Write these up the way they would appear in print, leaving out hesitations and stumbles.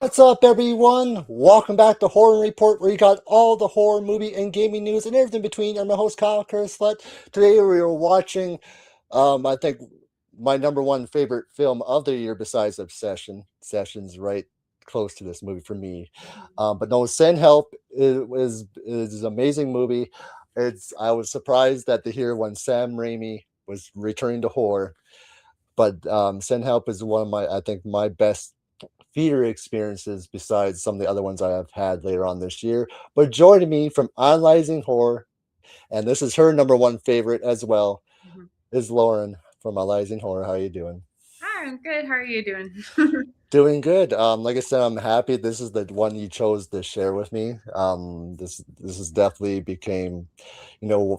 What's up, everyone? Welcome back to Horror Report, where you got all the horror movie and gaming news and everything between. I'm your host, Kyle Kurslet. Today we are watching, I think, my number one favorite film of the year besides Obsession. Obsession's right close to this movie for me. But no, Send Help is an amazing movie. I was surprised to hear when Sam Raimi was returning to horror. But Send Help is one of I think, my best theater experiences besides some of the other ones I have had later on this year. But joining me from Analyzing Horror, and this is her number one favorite as well, Mhm. is Lauren from Analyzing Horror. How are you doing? Hi, I'm good. How are you doing? Doing good. Like I said, I'm happy this is the one you chose to share with me. This is definitely became,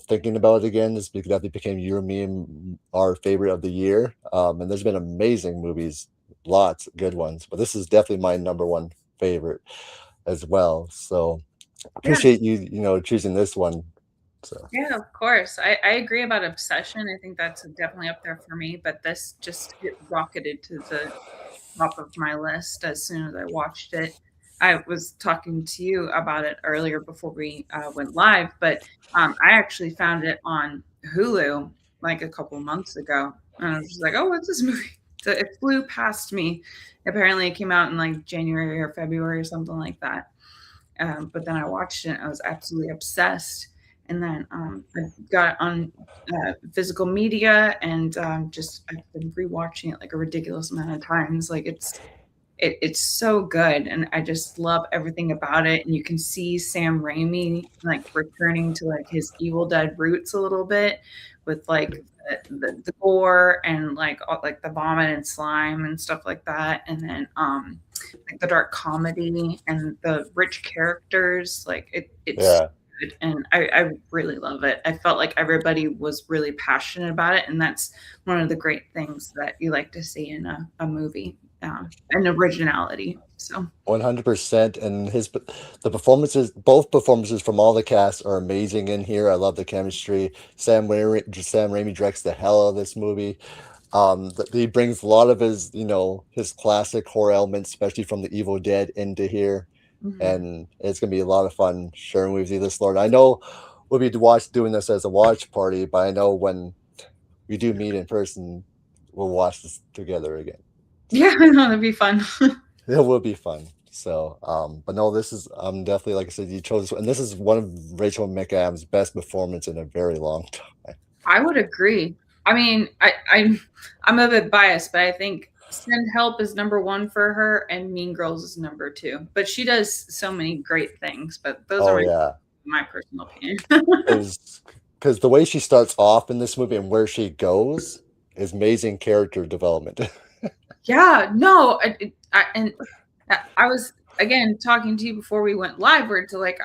thinking about it again, definitely became you and me and our favorite of the year. And there's been amazing movies, lots of good ones, but this is definitely my number one favorite as well. So Yeah, appreciate you choosing this one. So yeah, of course. I agree about Obsession. I think that's definitely up there for me, but this just rocketed to the top of my list as soon as I watched it. I was talking to you about it earlier before we went live, but I actually found it on Hulu like a couple months ago. And I was just like, oh, what's this movie? So it flew past me. Apparently, it came out in like January or February or something like that. But then I watched it and I was absolutely obsessed. And then I got it on physical media and just I've been rewatching it like a ridiculous amount of times. Like it's so good, and I just love everything about it. And you can see Sam Raimi like returning to like his Evil Dead roots a little bit with like the gore and like like the vomit and slime and stuff like that. And then like the dark comedy and the rich characters. Like it's yeah, good, and I really love it. I felt like everybody was really passionate about it, and that's one of the great things that you like to see in a movie, and originality. So 100%. And the performances, both performances from all the cast are amazing in here. I love the chemistry. Sam Raimi directs the hell out of this movie. He brings a lot of his classic horror elements, especially from the Evil Dead, into here, mhm. and it's gonna be a lot of fun sharing with you this, Lord. I know we'll be doing this as a watch party, but I know when we do meet in person, we'll watch this together again. Yeah, I know that'd be fun. It will be fun. So, but no, this is definitely, like I said, you chose, and this is one of Rachel McAdams' best performance in a very long time. I would agree. I mean, I'm a bit biased, but I think Send Help is number one for her, and Mean Girls is number two. But she does so many great things. But those are Oh yeah, my personal opinion. because the way she starts off in this movie and where she goes is amazing character development. Yeah, no, and I was again talking to you before we went live. Where to like,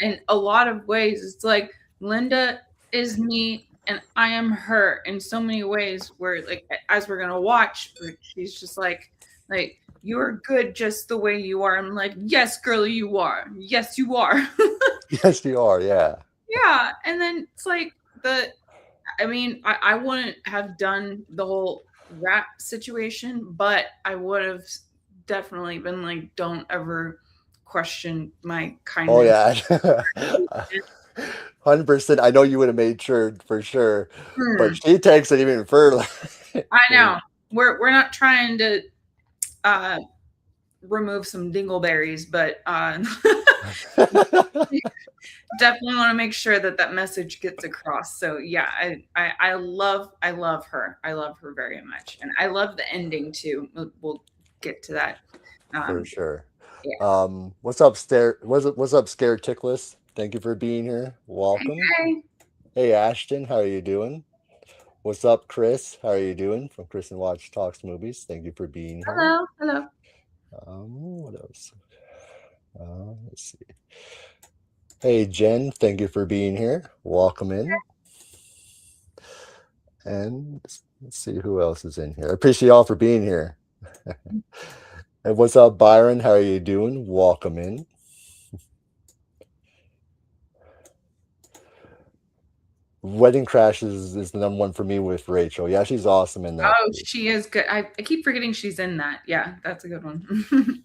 in a lot of ways, it's like Linda is me and I am her in so many ways. Where like as we're gonna watch, where she's just like you're good just the way you are. I'm like, yes, girlie, you are. Yes, you are. Yes, you are. Yeah. Yeah, and then it's like I mean, I wouldn't have done the whole rap situation, but I would have definitely been like, don't ever question my Oh kindness. yeah. 100%. I know you would have made sure for sure, but Hmm, she takes it even further. I know. We're not trying to uh remove some dingleberries, but definitely want to make sure that that message gets across. So yeah, I love her. I love her very much, and I love the ending too. We'll get to that. For Um, sure. yeah. What's up, Scared Tickless? Thank you for being here. Welcome. Hey. Hey, Ashton, how are you doing? What's up, Chris? How are you doing? From Chris and Watch Talks Movies. Thank you for being here. Hello. Hello. What else? Let's see. Hey, Jen, thank you for being here. Welcome in. And let's see who else is in here. I appreciate y'all for being here. And what's up, Byron? How are you doing? Welcome in. Wedding Crashes is the number one for me with Rachel. Yeah, she's awesome in that Oh, too. she is good. I keep forgetting she's in that. Yeah, that's a good one.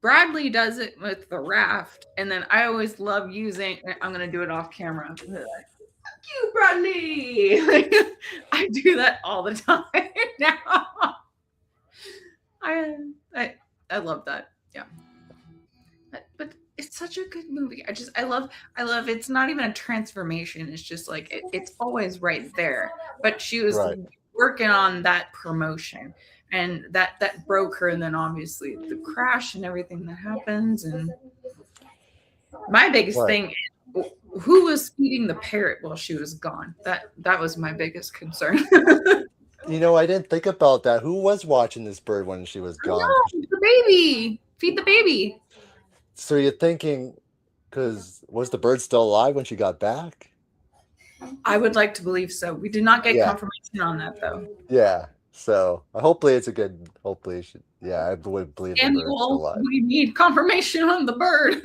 Bradley does it with the raft, and then I always love using. I'm gonna do it off camera. Fuck you, Bradley. I do that all the time now. I I I love that. Yeah. But it's such a good movie. I love it's not even a transformation. It's just like it's always right there. But she was Right. working on that promotion, and that broke her, and then obviously the crash and everything that happens. And my biggest Right. thing is who was feeding the parrot while she was gone. That was my biggest concern. I didn't think about that. Who was watching this bird when she was gone? No, the baby. Feed the baby. So you're thinking, because was the bird still alive when she got back? I would like to believe so. We did not get Yeah. confirmation on that though. Yeah. So hopefully it's a good. Hopefully, it should, yeah, I would believe the bird's still Samuel, alive. we need confirmation on the bird.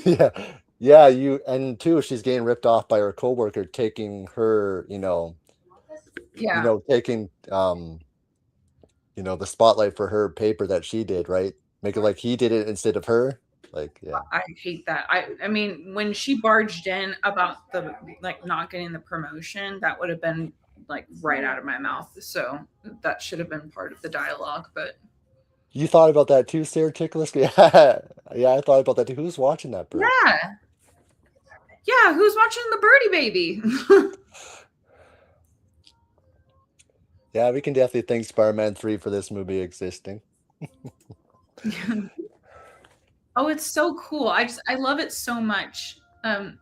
Yeah. Yeah. And too, she's getting ripped off by her coworker, taking her, Yeah, taking the spotlight for her paper that she did, right? Make it like he did it instead of her. Like, yeah. I hate that. I mean, when she barged in about the like not getting the promotion, that would have been like right out of my mouth. So that should have been part of the dialogue. But You thought about that too, Sarah Ticklish? Yeah. Yeah, I thought about that too. Who's watching that bird? yeah, yeah, who's watching the birdie baby? Yeah, we can definitely thank Spider-Man 3 for this movie existing. Oh, it's so cool. I love it so much. I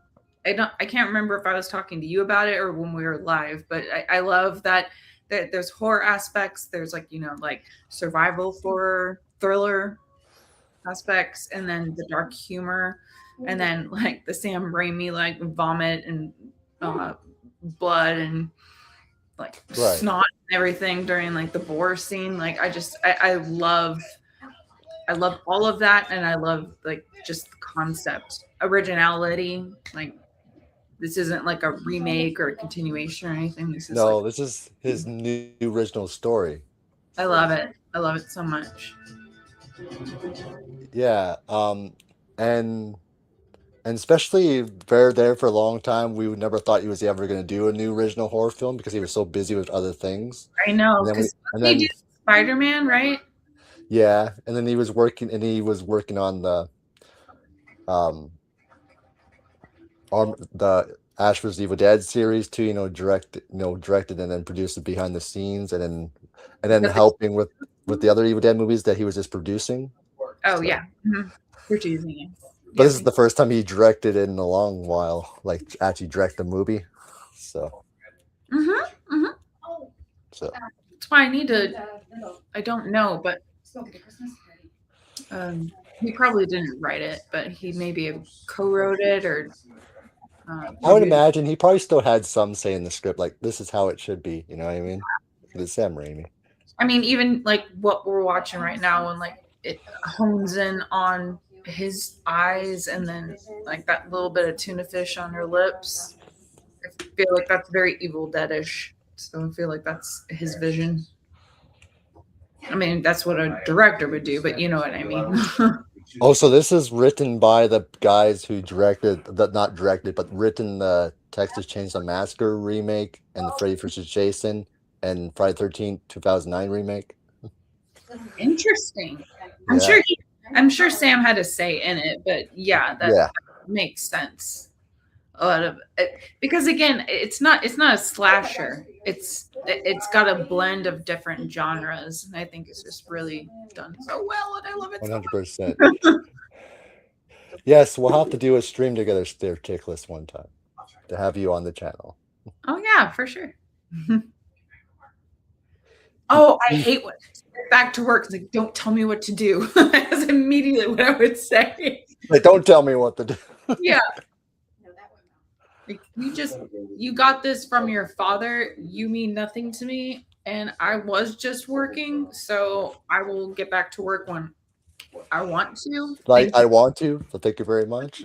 can't remember if I was talking to you about it or when we were live, but I love that there's horror aspects, there's like, like survival horror, thriller aspects, and then the dark humor, and then like the Sam Raimi like vomit and uh, blood and like Right. snot and everything during like the boar scene. Like I love all of that, and I love like just the concept, originality. Like this isn't like a remake or a continuation or anything. This is like No, this is his new original story. I love it. I love it so much. Yeah. And especially there for a long time, we never thought he was ever going to do a new original horror film because he was so busy with other things. I know And then because and they then do Spider-Man, right? yeah, and then he was working on um the Ash vs. Evil Dead series too, directed and then produced it behind the scenes, and then But helping with the other Evil Dead movies that he was just producing. oh So, yeah, you're teasing it. but Yeah. this is the first time he directed in a long while, like actually direct the movie. So, so That's why I need to. I don't know, but he probably didn't write it, but he maybe co-wrote it or. I would imagine he probably still had some say in the script, like this is how it should be. You know what I mean? It's Sam Raimi. I mean, even like what we're watching right now, when like it hones in on his eyes and then like that little bit of tuna fish on her lips. I feel like that's very Evil Deadish. So I feel like that's his vision. I mean, that's what a director would do, but you know what I mean. Oh, so this is written by the guys who not directed, but written the Texas Chainsaw Massacre remake and the Freddy vs. Jason and Friday 13th 2009 remake. Interesting. Yeah. I'm sure Sam had a say in it, but yeah, that makes sense. A lot of it, because again, it's not a slasher. It's got a blend of different genres, and I think it's just really done so well, and I love it. 100%. Yes, we'll have to do a stream together, Stair Tickless, one time to have you on the channel. Oh yeah, for sure. Oh, I hate what back to work. It's like, don't tell me what to do. That's immediately what I would say. Like, don't tell me what to do. Yeah. Like, you got this from your father. You mean nothing to me. And I was just working, so I will get back to work when I want to. Like, I want to, so thank you very much.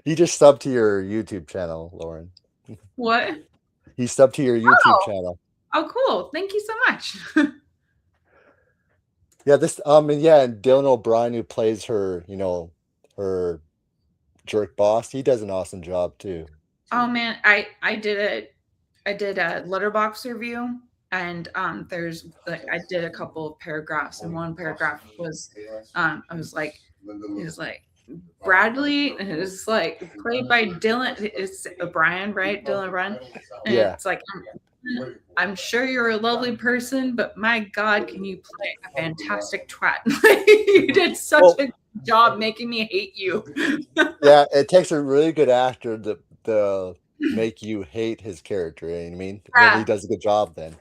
He just subbed to your YouTube channel, Lauren. What? He subbed to your YouTube channel. Oh, cool. Thank you so much. Yeah, and Dylan O'Brien, who plays her, her jerk boss, he does an awesome job too. Oh man, I did a letterbox review, and there's like I did a couple of paragraphs, and one paragraph was I was like, it was like Bradley is like played by Dylan. It's O'Brien, right? Dylan O'Brien, and Yeah. it's like I'm sure you're a lovely person, but my God, can you play a fantastic twat? You did such Well, a good job making me hate you. yeah, it takes a really good actor to make you hate his character. You know what I mean? And then he Yeah, does a good job then.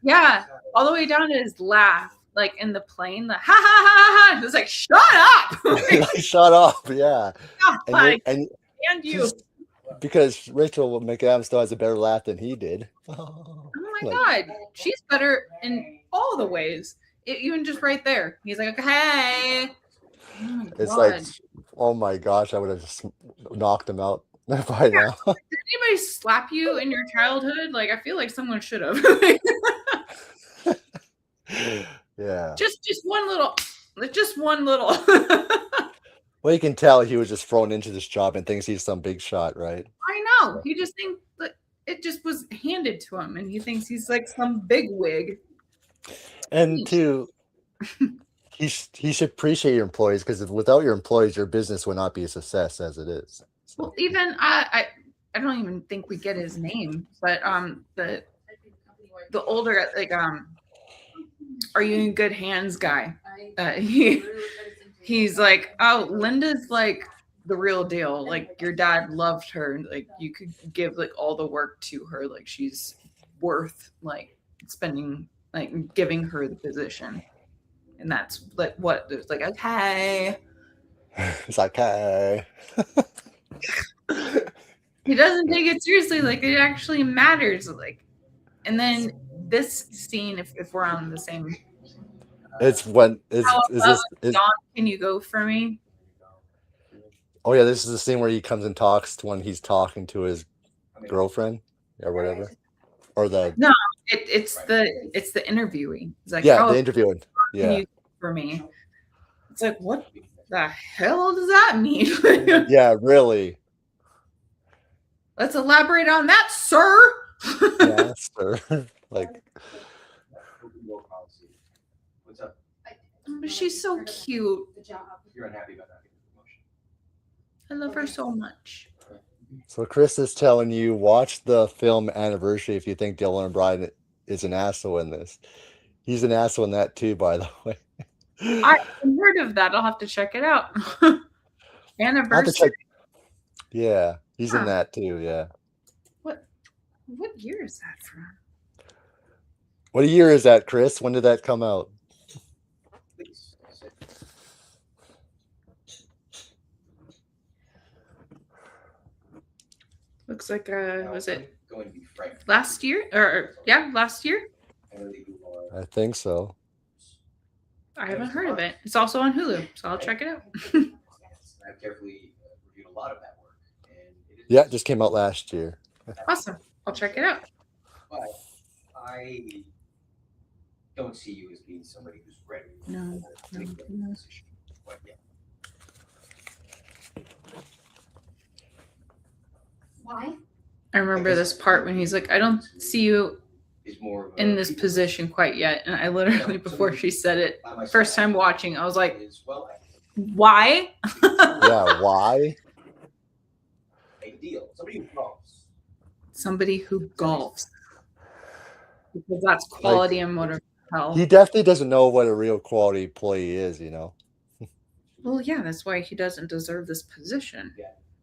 yeah, all the way down to his laugh, like in the plane, the ha ha ha ha. It's like, shut up! Like, shut up, yeah. And you're Like, and and you. he's because Rachel McAdams still has a better laugh than he did. Oh my Like, God, she's better in all the ways. Even just right there, he's like, okay. Oh my it's like, God. oh my gosh, I would have just knocked him out by Yeah. now. Did anybody slap you in your childhood? Like, I feel like someone should have. Yeah. just one little, just one little. Well, you can tell he was just thrown into this job and thinks he's some big shot, right? I know. So. He just thinks that it just was handed to him, and he thinks he's like some big wig. And two, he should appreciate your employees, because without your employees, your business would not be a success as it is. So. Well, even I don't even think we get his name, but the older like are you in good hands guy? He's like, oh, Linda's like the real deal. Like your dad loved her. Like you could give like all the work to her. Like she's worth like spending like giving her the position. And that's like what it's like, okay. It's like, hey. He doesn't take it seriously, like it actually matters. Like, and then this scene, if we're on the same, It's when how is above this dawn can you go for me? Oh yeah, this is the scene where he comes and talks when he's talking to his girlfriend or whatever, or the No, it's the interviewing. It's like, yeah, how the interviewing. can Yeah, you go for me? It's like, what the hell does that mean? yeah, really. Let's elaborate on that, sir. Yeah, sir. Like, What's up? But she's so cute. You're unhappy about that promotion. I love her so much. so Chris is telling you, watch the film Anniversary if you think Dylan O'Brien is an asshole in this. He's an asshole in that too, by the way. I've heard of that. I'll have to check it out. Anniversary. Yeah, he's in Huh. that too. Yeah. What year is that from? What year is that, Chris? When did that come out? Please. Looks like was it Going to be frank. last year? Or yeah, last year? I think so. I haven't heard of it. It's also on Hulu, so I'll check it out. I've carefully reviewed a lot of that work, and Yeah, it just came out last year. Awesome. I'll check it out. But I don't see you as being somebody who's ready No, to take that no. position quite yet. Why? I remember this part when he's like, I don't see you Is more of a in this people position quite yet. And I literally, before she said it, by myself. first time watching, I was like, Is, well, why? Yeah, why? a deal. Somebody who golfs. Somebody who golfs. Because that's quality and motor health. He definitely doesn't know what a real quality employee is, Well, yeah, that's why he doesn't deserve this position.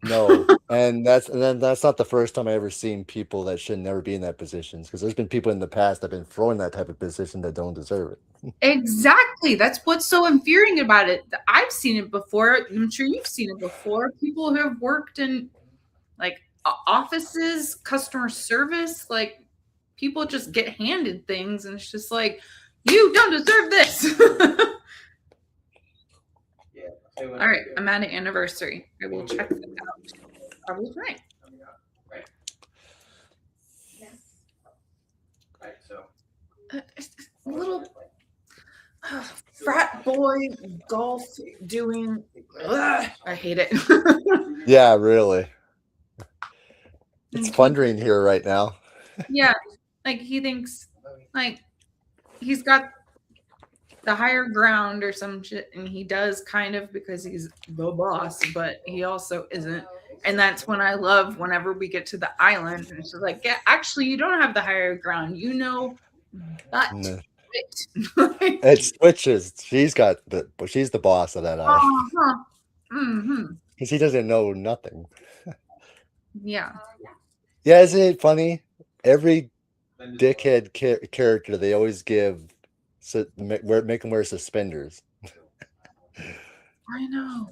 No, and that's not the first time I ever seen people that should never be in that positions, because there's been people in the past that have been thrown in that type of position that don't deserve it. Exactly. That's what's so infuriating about it. I've seen it before. I'm sure you've seen it before. People who have worked in like offices, customer service, like people just get handed things and it's just like, you don't deserve this. Yeah. All right, I'm at an anniversary. I will check that out. Probably tonight. Right. Yes. Right. So. It's a little frat that boy golf doing. Ugh, I hate it. Yeah, really. It's thundering here right now. Yeah, like he thinks like he's got the higher ground or some shit, and he does kind of because he's the boss, but he also isn't. And that's when I love whenever we get to the island and it's just like, yeah, actually you don't have the higher ground, you know, but No. it. It switches. She's the boss of that island. Uh-huh. Mm-hmm. Because he doesn't know nothing. Yeah. Yeah, isn't it funny? Every dickhead character they always make him wear suspenders. I know.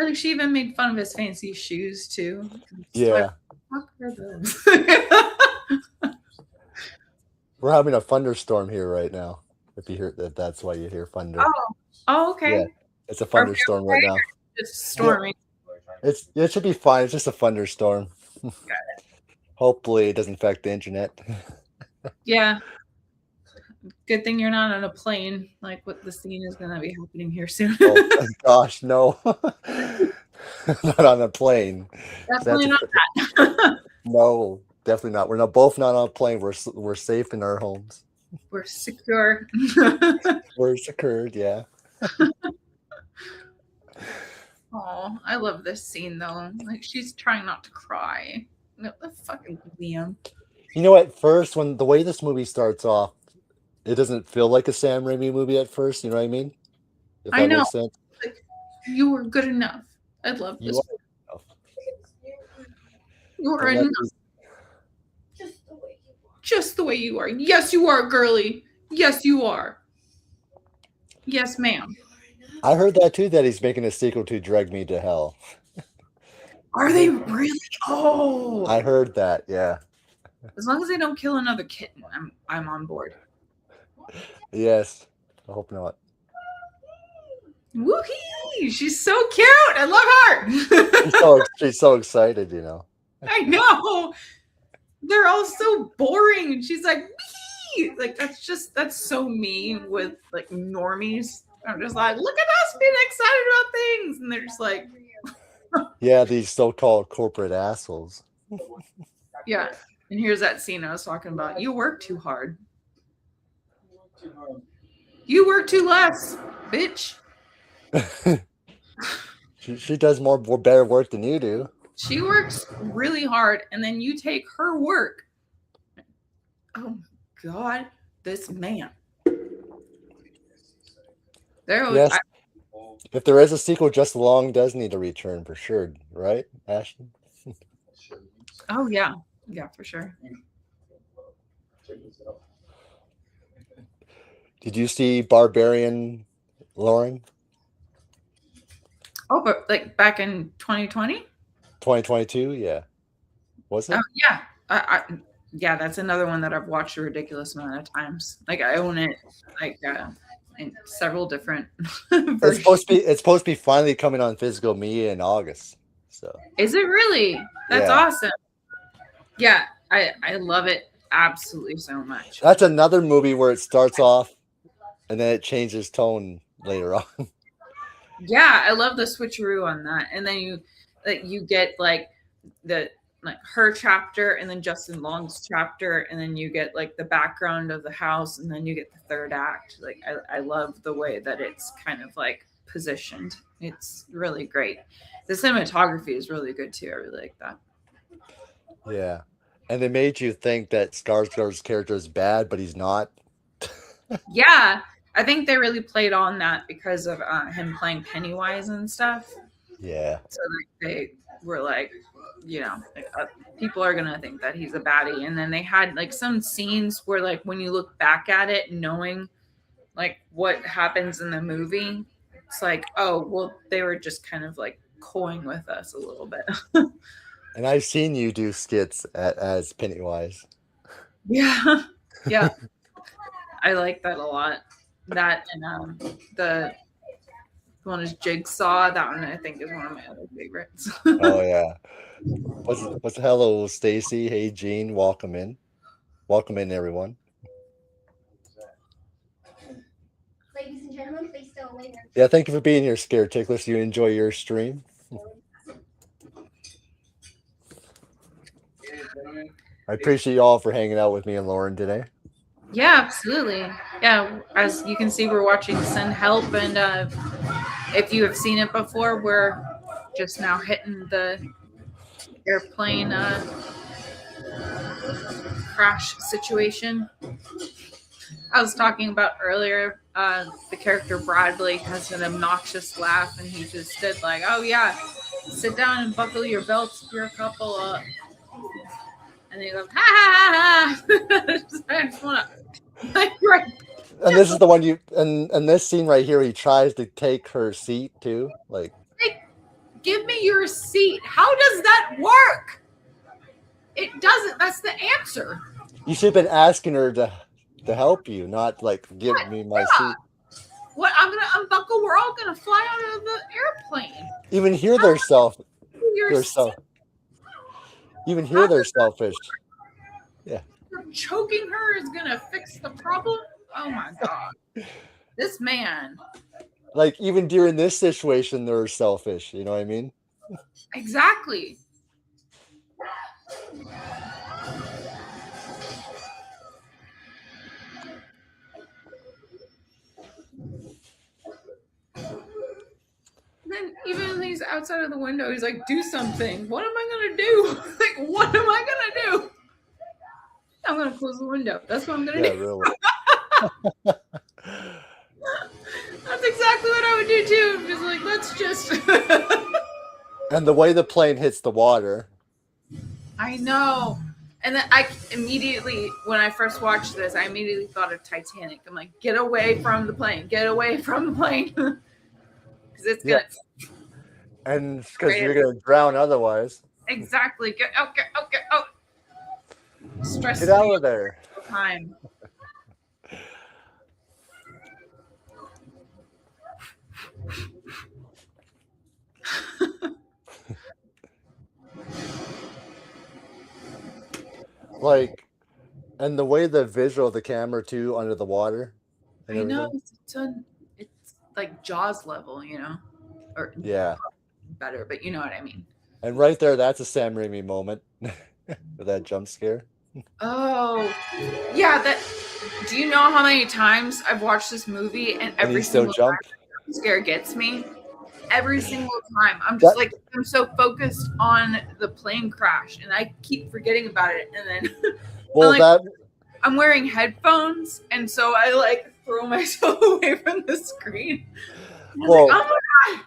I think she even made fun of his fancy shoes too. Yeah. Fuck are those? We're having a thunderstorm here right now. If you hear that, that's why you hear thunder. Oh, okay. Yeah, it's a thunderstorm right now. It's storming. It should be fine. It's just a thunderstorm. Hopefully, it doesn't affect the internet. Yeah. Good thing you're not on a plane. Like what the scene is going to be happening here soon. Oh gosh, no! Not on a plane. Definitely not that. No, definitely not. We're both not on a plane. We're safe in our homes. We're secure. We're secured. Yeah. Oh, I love this scene though. Like she's trying not to cry. No, the fucking Liam. You know, at first, when the way this movie starts off, it doesn't feel like a Sam Raimi movie at first. You know what I mean? If I that know. makes sense. Like, you were good enough. I love this. You are enough. Just the way you are. Yes, you are, girly. Yes, you are. Yes, ma'am. I heard that too. That he's making a sequel to Drag Me to Hell. Are they really? Oh, I heard that. Yeah. as long as they don't kill another kitten, I'm on board. Yes. I hope not. Woohoo! She's so cute. I love her. She's so excited, you know. I know. They're all so boring. And she's like, wee! Like that's so me with like normies. I'm just like, look at us being excited about things, and they're just like, yeah, these so-called corporate assholes. yeah. And here's that scene I was talking about. You work too hard. You work too less, bitch. She does better work than you do. She works really hard, and then you take her work. Oh God, this man. Yes. If there is a sequel, Just Long does need a return for sure, right, Ashton? Oh yeah, for sure. Did you see Barbarian, Lauren? Oh, but like back in 2020? 2022, yeah. Was it? Oh yeah. Yeah, that's another one that I've watched a ridiculous amount of times. Like I own it like in several different It's supposed to be finally coming on physical media in August. So is it really? That's awesome. Yeah, I love it absolutely so much. That's another movie where it starts off and then it changes tone later on. Yeah, I love the switcheroo on that. And then you get like her chapter and then Justin Long's chapter, and then you get like the background of the house, and then you get the third act. Like I love the way that it's kind of like positioned. It's really great. The cinematography is really good too. I really like that. Yeah. And they made you think that Skarsgård's character is bad, but he's not. Yeah, I think they really played on that because of him playing Pennywise and stuff. Yeah. So they were like, you know, people are gonna think that he's a baddie. And then they had like some scenes where like when you look back at it, knowing like what happens in the movie, it's like, oh well, they were just kind of like coying with us a little bit. And I've seen you do skits as Pennywise. Yeah. I like that a lot. That and the one is Jigsaw. That one I think is one of my other favorites. Oh yeah. What's hello, Stacy? Hey Jean, welcome in. Welcome in, everyone. Ladies and and gentlemen, please stay away. Yeah, thank you for being here, Scare Ticklers. You enjoy your stream. I appreciate you all for hanging out with me and Lauren today. Yeah, absolutely. Yeah, as you can see, we're watching Send Help, and if you have seen it before, we're just now hitting the airplane crash situation. I was talking about earlier, the character Bradley has an obnoxious laugh, and he just did like, "Oh yeah, sit down and buckle your belts, you're a couple up," and he goes, "Ha ha ha ha!" I just want to, like, right. And this is the one and this scene right here, he tries to take her seat too. Like, give me your seat. How does that work? It doesn't. That's the answer. you should have been asking her to help you, not like give me my seat. What? I'm gonna unbuckle. We're all gonna fly out of the airplane. Even here they're selfish. Even here they're selfish. Yeah. Choking her is gonna fix the problem. Oh my god. This man. Like, even during this situation, they're selfish. You know what I mean? Exactly. Then even when he's outside of the window, he's like, "Do something." What am I gonna do? Like, what am I gonna do? I'm gonna close the window. That's what I'm gonna do. Yeah, really. That's exactly what I would do too. I'm just like, let's just. And the way the plane hits the water. I know. And then I immediately, when I first watched this, I immediately thought of Titanic. I'm like, get away from the plane. Get away from the plane. Because it's going to. And because you're going to drown otherwise. Exactly. Get out, get out, get out. Stress. Get out of there. Time. Like, and the way the visual of the camera too under the water. I know it's like Jaws level, you know, or yeah, better, but you know what I mean. And right there, that's a Sam Raimi moment with that jump scare. Oh, yeah. That. Do you know how many times I've watched this movie and every single time the scare gets me? Every single time. I'm just like, I'm so focused on the plane crash and I keep forgetting about it. And then well, I'm wearing headphones. And so I like throw myself away from the screen. Well, like, oh my God.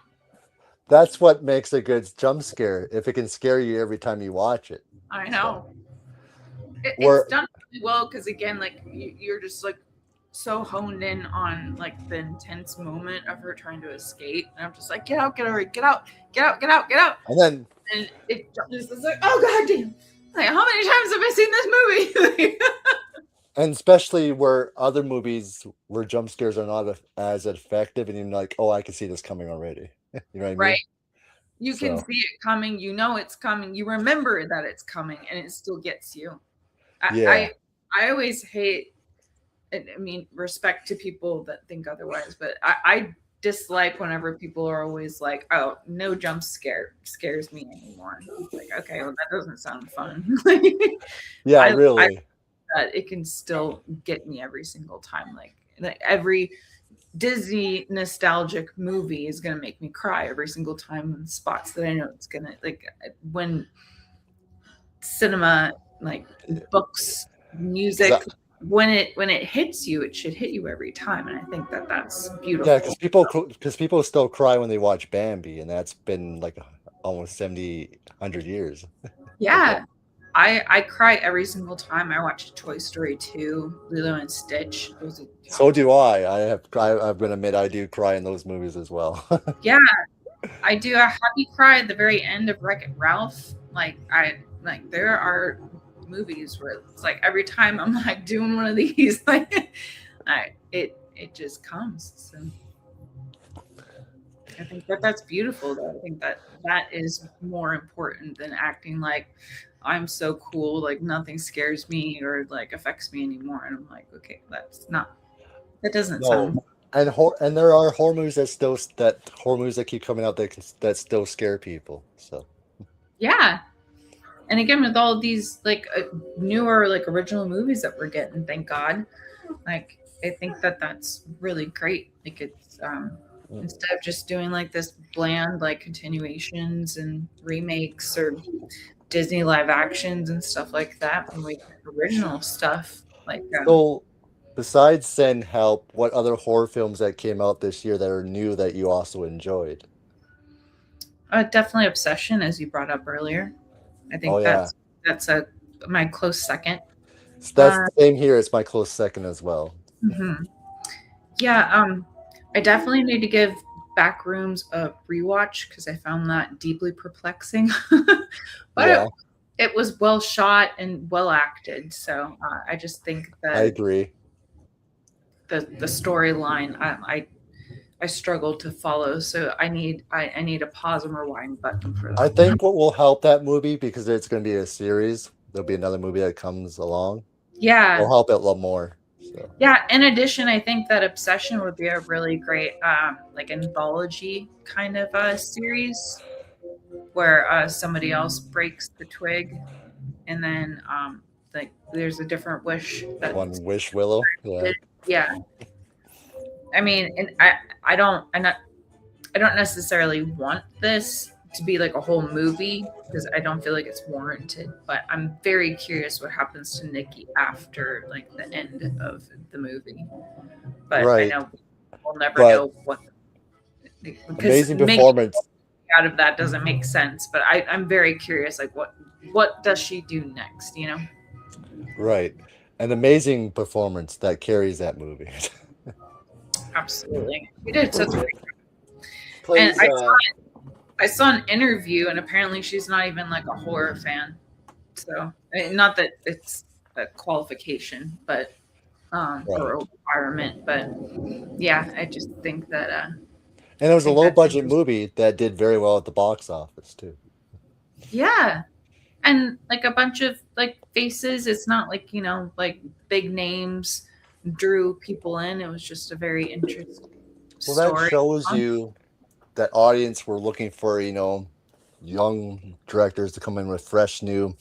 That's what makes a good jump scare. If it can scare you every time you watch it. I know. It's done really well because, again, like you're just like so honed in on like the intense moment of her trying to escape, and I'm just like, get out, get out, get out, get out, get out, get out. And it just is like, oh god damn! Like, how many times have I seen this movie? And especially where other movies where jump scares are not as effective, and you're like, oh, I can see this coming already. You know what I mean? Right. You can see it coming. You know it's coming. You remember that it's coming, and it still gets you. I always hate. I mean, respect to people that think otherwise, but I dislike whenever people are always like, "Oh, no jump scares me anymore." It's like, okay, well, that doesn't sound fun. Yeah, really. That it can still get me every single time. Like every Disney nostalgic movie is gonna make me cry every single time in spots that I know it's gonna, like, when cinema, like books, music. Exactly. When it hits you, it should hit you every time, and I think that's beautiful. Yeah, because people still cry when they watch Bambi, and that's been like almost 100 years. Yeah, I cry every single time I watch Toy Story 2, Lilo and Stitch. So do I. I'm gonna admit I do cry in those movies as well. Yeah, I do. A happy cry at the very end of Wreck-It Ralph. There are movies where it's like every time I'm like doing one of these, like it just comes. So I think that's beautiful though. I think that is more important than acting like I'm so cool, like nothing scares me or like affects me anymore. And I'm like, okay, that doesn't sound. and there are horror movies that keep coming out that still scare people. So Yeah. And again, with all of these like newer, like original movies that we're getting, thank God. Like, I think that that's really great. Like, it's instead of just doing like this bland like continuations and remakes or Disney live actions and stuff like that, and like original stuff. Like, so besides Send Help, what other horror films that came out this year that are new that you also enjoyed? definitely Obsession, as you brought up earlier. I Oh think yeah, that's a my close second. so that's Uh, the same here. It's my close second as well. mhm. Yeah, I definitely need to give Backrooms a rewatch because I found that deeply perplexing. But Yeah, it was well shot and well acted. So I just think I that agree. the storyline I struggle to follow. So I need a pause and rewind button for I that one. think what will help that movie, because it's going to be a series, there'll be another movie that comes along. Yeah. It'll help it a lot more. So Yeah. In addition, I think that Obsession would be a really great like anthology kind of series where somebody else breaks the twig and then like there's a different wish that one Wish Willow. Yeah, yeah. I mean, and I don't necessarily want this to be like a whole movie because I don't feel like it's warranted. But I'm very curious what happens to Nikki after like the end of the movie. But I right. know we'll never But know what because amazing making performance. out of that doesn't make sense. But I'm very curious, like what does she do next? You know? Right. An amazing performance that carries that movie. Absolutely, you did such a great. And Plays I saw an interview, and apparently she's not even like a horror fan. So, not that it's a qualification, but or right. a requirement. But yeah, I just think that And it was a think low that's budget interesting. movie that did very well at the box office too. Yeah, and like a bunch of like faces. It's not like like big names drew people in. It was just a very interesting Well, that story. shows you that audience were looking for, young directors to come in with fresh new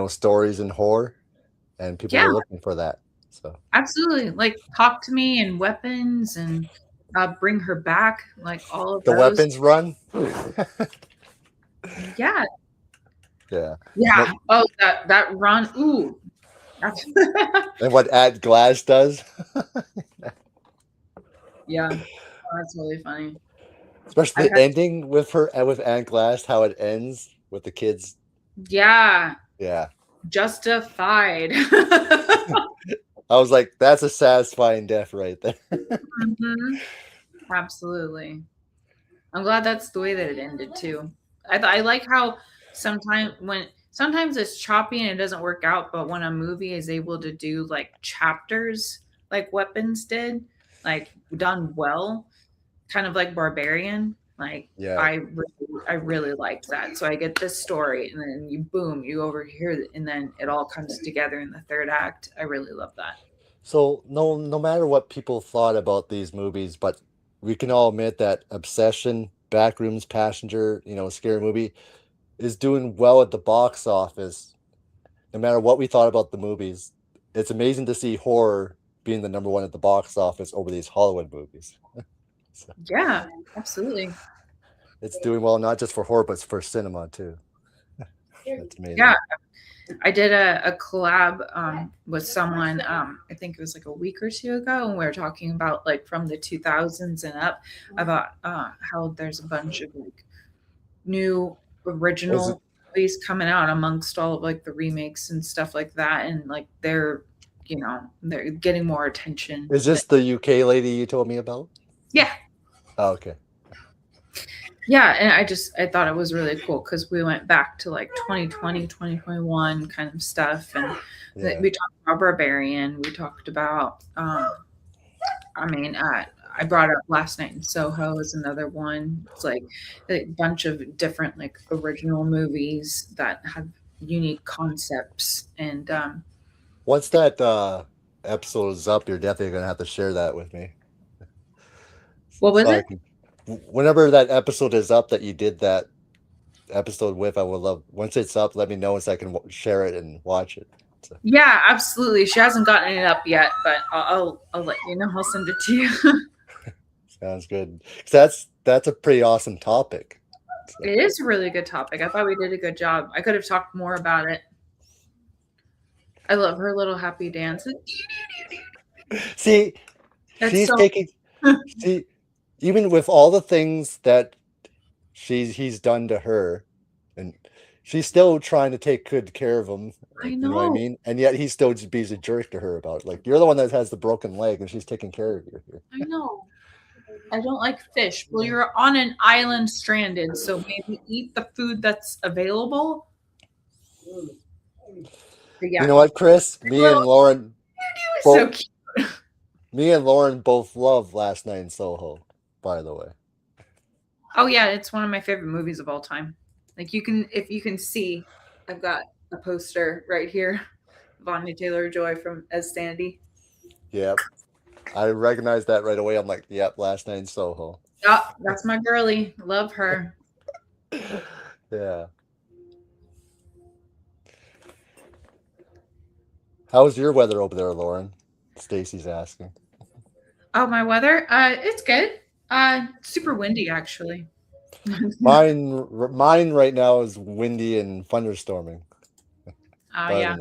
stories and horror, and people Yeah, were looking for that. So absolutely. Like Talk to Me and Weapons and Bring Her Back, like all of the those. weapons run. Yeah, Yeah. yeah. Oh, that run. Ooh. That's And what At Glass does, yeah. Oh, that's really funny. especially I've the had ending with Ant Glass, how it ends with the kids. yeah, Yeah. Justified. I was like, that's a satisfying death right there. Mhm. Absolutely. I'm glad that's the way that it ended too. I like how sometimes it's choppy and it doesn't work out, but when a movie is able to do like chapters like Weapons did, like done well, kind of like Barbarian, like Yeah. I really liked that. So I get this story and then you overhear and then it all comes together in the third act. I really love that. So no matter what people thought about these movies, but we can all admit that Obsession, Backrooms, Passenger, scary movie is doing well at the box office. No matter what we thought about the movies, it's amazing to see horror being the number one at the box office over these Hollywood movies. So Yeah, absolutely. it's doing well not just for horror, but for cinema too. That's amazing. Yeah, I did a collab with someone. I think it was like a week or two ago, and we were talking about like from the 2000s and up about how there's a bunch of like new Was it, original movies coming out amongst all of like the remakes and stuff like that, and like they're getting more attention. is this the UK lady you told me about? Yeah, Oh, okay. yeah, and I thought it was really cool because we went back to like 2020 2021 kind of stuff, and Yeah. we talked about Barbarian, we talked about I mean I brought up Last Night in Soho is another one. It's like a bunch of different like original movies that have unique concepts and What's that episode is up, you're definitely gonna have to share that with me. What was it? Whenever that episode is up that you did that episode with, I would love. Once it's up, let me know so I can share it and watch it. So. Yeah, absolutely. She hasn't gotten it up yet, but I'll let you know. I'll send it to you. Sounds good. That's a pretty awesome topic. So. It is a really good topic. I thought we did a good job. I could have talked more about it. I love her little happy dance. See, that's she's taking. See, even with all the things that he's done to her, and she's still trying to take good care of him. I know. You know what I mean? And yet he still just being a jerk to her about it. Like, you're the one that has the broken leg, and she's taking care of you. I know. I don't like fish. Well, you're on an island stranded, so maybe eat the food that's available. Yeah. You know what, Chris? Me and Lauren. So cute. Me and Lauren both love Last Night in Soho, by the way. Oh yeah, it's one of my favorite movies of all time. Like if you can see, I've got a poster right here of Anya Taylor-Joy as Sandy. Yep. I recognized that right away. I'm like, yep, Last Night in Soho. Oh, that's my girlie. Love her. Yeah. How's your weather over there, Lauren? Stacy's asking. Oh, my weather? It's good. Super windy, actually. Mine right now is windy and thunderstorming. Yeah.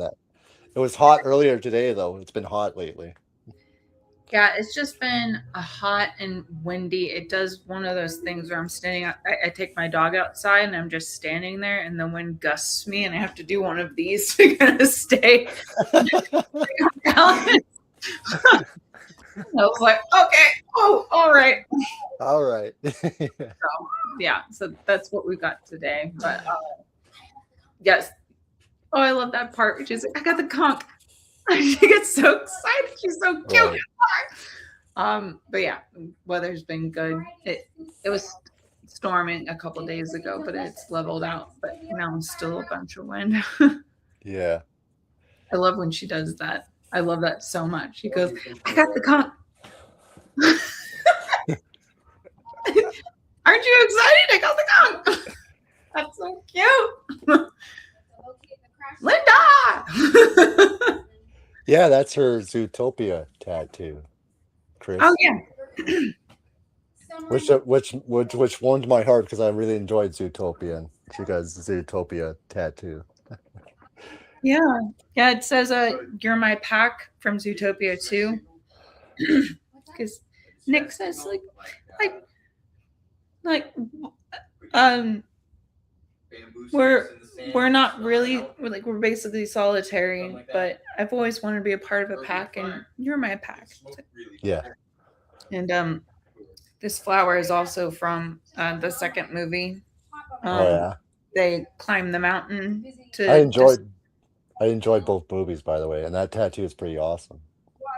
It was hot earlier today, though. It's been hot lately. Yeah, it's just been hot and windy. It does one of those things where I'm standing out. I take my dog outside and I'm just standing there and the wind gusts me and I have to do one of these to kind of stay. I was like, okay, all right. All right. So that's what we got today. But yes. Oh, I love that part. Which is, I got the conch. She gets so excited. She's so cute. Right. But yeah, weather's been good. It was storming a couple days ago, but it's leveled out. But now it's still a bunch of wind. Yeah. I love when she does that. I love that so much. She goes, I got the conch. Aren't you excited? I got the conch. That's so cute. Linda. Yeah, that's her Zootopia tattoo, Chris. Oh yeah. which warmed my heart because I really enjoyed Zootopia, and she got Zootopia tattoo. Yeah, it says "You're my pack" from Zootopia 2. Because Nick says we're not really we're basically solitary, but I've always wanted to be a part of a pack, and you're my pack. Yeah. And this flower is also from the second movie. Oh yeah. They climb the mountain to. I enjoyed both movies, by the way, and that tattoo is pretty awesome.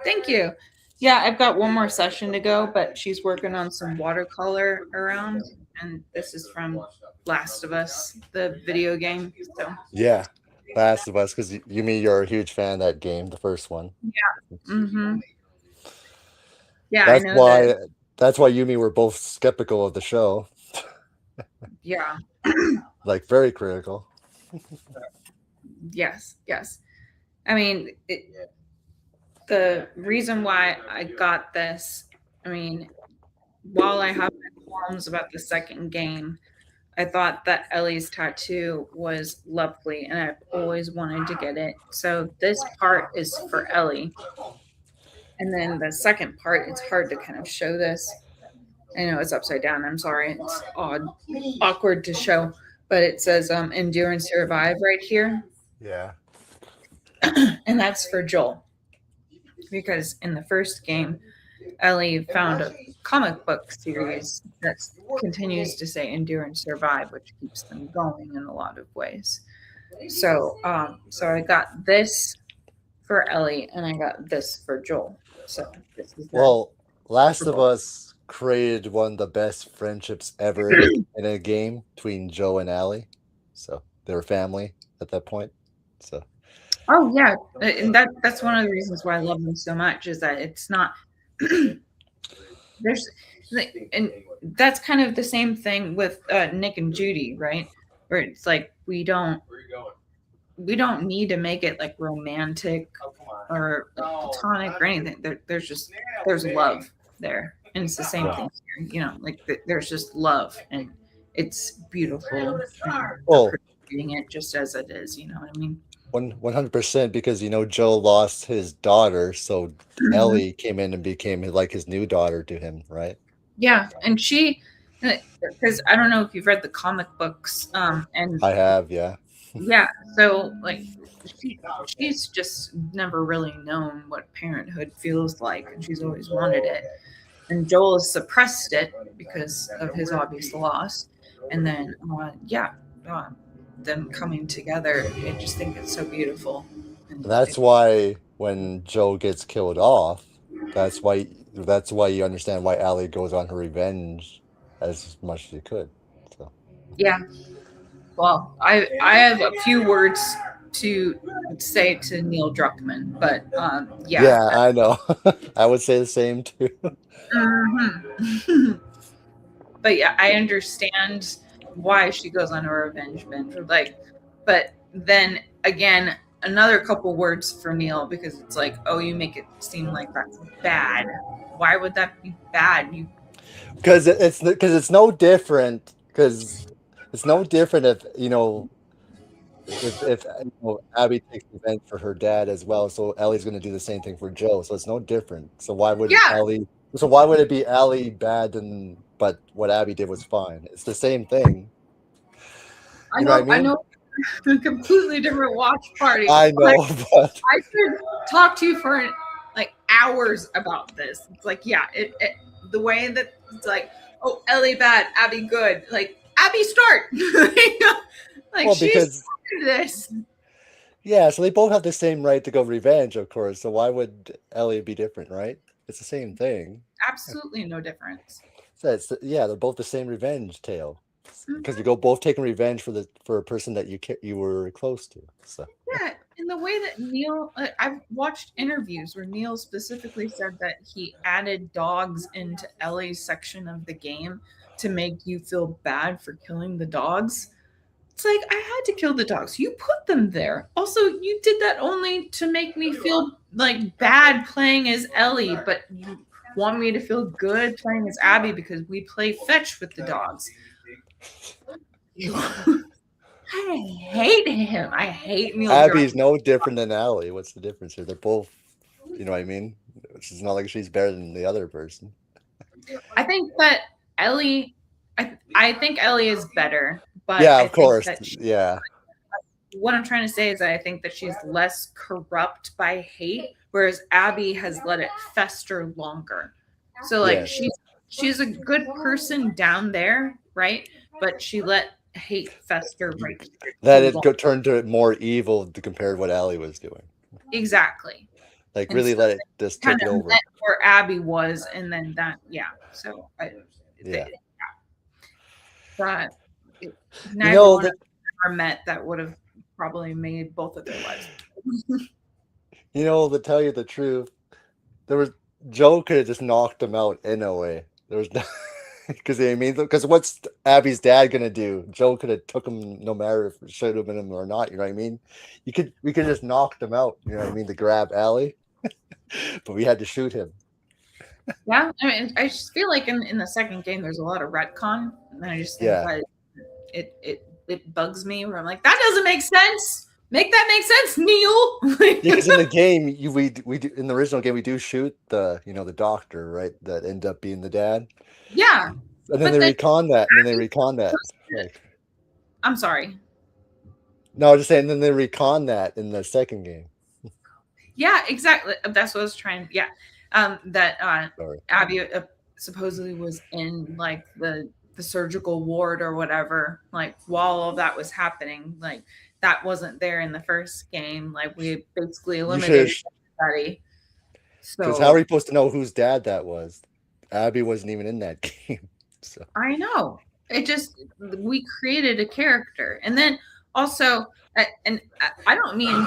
Thank you. Yeah, I've got one more session to go, but she's working on some watercolor around, and this is from Last of Us, the video game. So yeah, Last of Us, because you're a huge fan of that game, the first one. Yeah. Mm-hmm. Yeah, that's why Yumi were both skeptical of the show. Yeah. Like very critical. Yes. I mean, the reason why I got this, I mean, while I have my qualms about the second game, I thought that Ellie's tattoo was lovely, and I've always wanted to get it. So this part is for Ellie. And then the second part, it's hard to kind of show this. I know it's upside down. I'm sorry. It's awkward to show. But it says endure and survive right here. Yeah. And that's for Joel. Because in the first game, Ellie found a comic book series that continues to say endure and survive, which keeps them going in a lot of ways. So I got this for Ellie and I got this for Joel. So this is Last of Us created one of the best friendships ever in a game between Joe and Ellie. So they were family at that point. So Oh yeah, and that's one of the reasons why I love them so much is that it's not there's and that's kind of the same thing with Nick and Judy, right? Where it's like we don't need to make it like romantic or like platonic or anything. There's love there, and it's the same thing here. You know, like there's just love, and it's beautiful. And Oh, appreciating it just as it is. You know what I mean? 100%, because Joe lost his daughter, so Ellie came in and became like his new daughter to him, right? Yeah, and she, because I don't know if you've read the comic books, and I have, yeah. yeah, so like she's just never really known what parenthood feels like, and she's always wanted it. And Joel has suppressed it because of his obvious loss. And then, them coming together, I just think it's so beautiful. And That's why when Joe gets killed off, that's why you understand why Allie goes on her revenge as much as she could. So yeah, well, I have a few words to say to Neil Druckmann, but yeah, I know. I would say the same too. Mhm. But yeah, I understand why she goes on a revenge binge. Like, but then again, another couple words for Neil because it's like, oh, you make it seem like that's bad. Why would that be bad? You Because it's no different. Because it's no different if Abby takes revenge for her dad as well. So Ellie's going to do the same thing for Joe. So it's no different. So why would yeah, it be Ellie bad but what Abby did was fine? It's the same thing. I You know what I know, I mean? know, a completely different watch party. I know, but I could talk to you for like hours about this. It's like, yeah, the way that it's like, oh, Ellie bad, Abby good. Like Abby start. Like well, she's because this. yeah, so they both have the same right to go revenge, of course. So why would Ellie be different, right? It's the same thing. Absolutely no difference. So they're both the same revenge tale. Because Mhm. you go both taking revenge for a person that you were close to. So Yeah, in the way that Neil, I've watched interviews where Neil specifically said that he added dogs into Ellie's section of the game to make you feel bad for killing the dogs. It's like I had to kill the dogs. You put them there. Also, you did that only to make me feel like bad playing as Ellie, but you want me to feel good playing as Abby because we play fetch with the dogs. I hate him. I hate Neil Abby's Druckmann. no different than Allie. What's the difference here? They're both, you know what I mean? It's not like she's better than the other person. I think that Ellie, I think Ellie is better, but Yeah, I of think course. that Yeah. what I'm trying to say is that I think that she's less corrupt by hate, whereas Abby has let it fester longer. So like Yes. she's a good person down there, right? But she let hate fester right That too it long. turned to more evil compared to what Allie was doing. Exactly. Like And really so let it just kind take it of over. met where Abby was, and then that, yeah. So Yeah. that You neither know one of that them ever met that would have probably made both of their lives. to tell you the truth, there was Joe could have just knocked him out anyway. There was no because because what's Abby's dad gonna do? Joe could have took him no matter if it should have been him or not. You know what I mean? We could just knocked him out. You know what I mean? To grab Allie, but we had to shoot him. Yeah, I mean, I just feel like in the second game there's a lot of retcon, and I just think Yeah, that it bugs me where I'm like, that doesn't make sense. Make that make sense, Neil. because in the game we do, in the original game we do shoot the doctor, right, that end up being the dad, Yeah, and then but they then recon that, Like, I'm sorry. no, I was just saying. Then they recon that in the second game. Yeah, exactly. That's what I was trying. Yeah, that Sorry. Abby supposedly was in like the surgical ward or whatever. Like while all of that was happening, like that wasn't there in the first game. Like we basically You should, eliminated everybody. because how are So we supposed to know whose dad that was? Abby wasn't even in that game. So I know it just we created a character, and then also, and I don't mean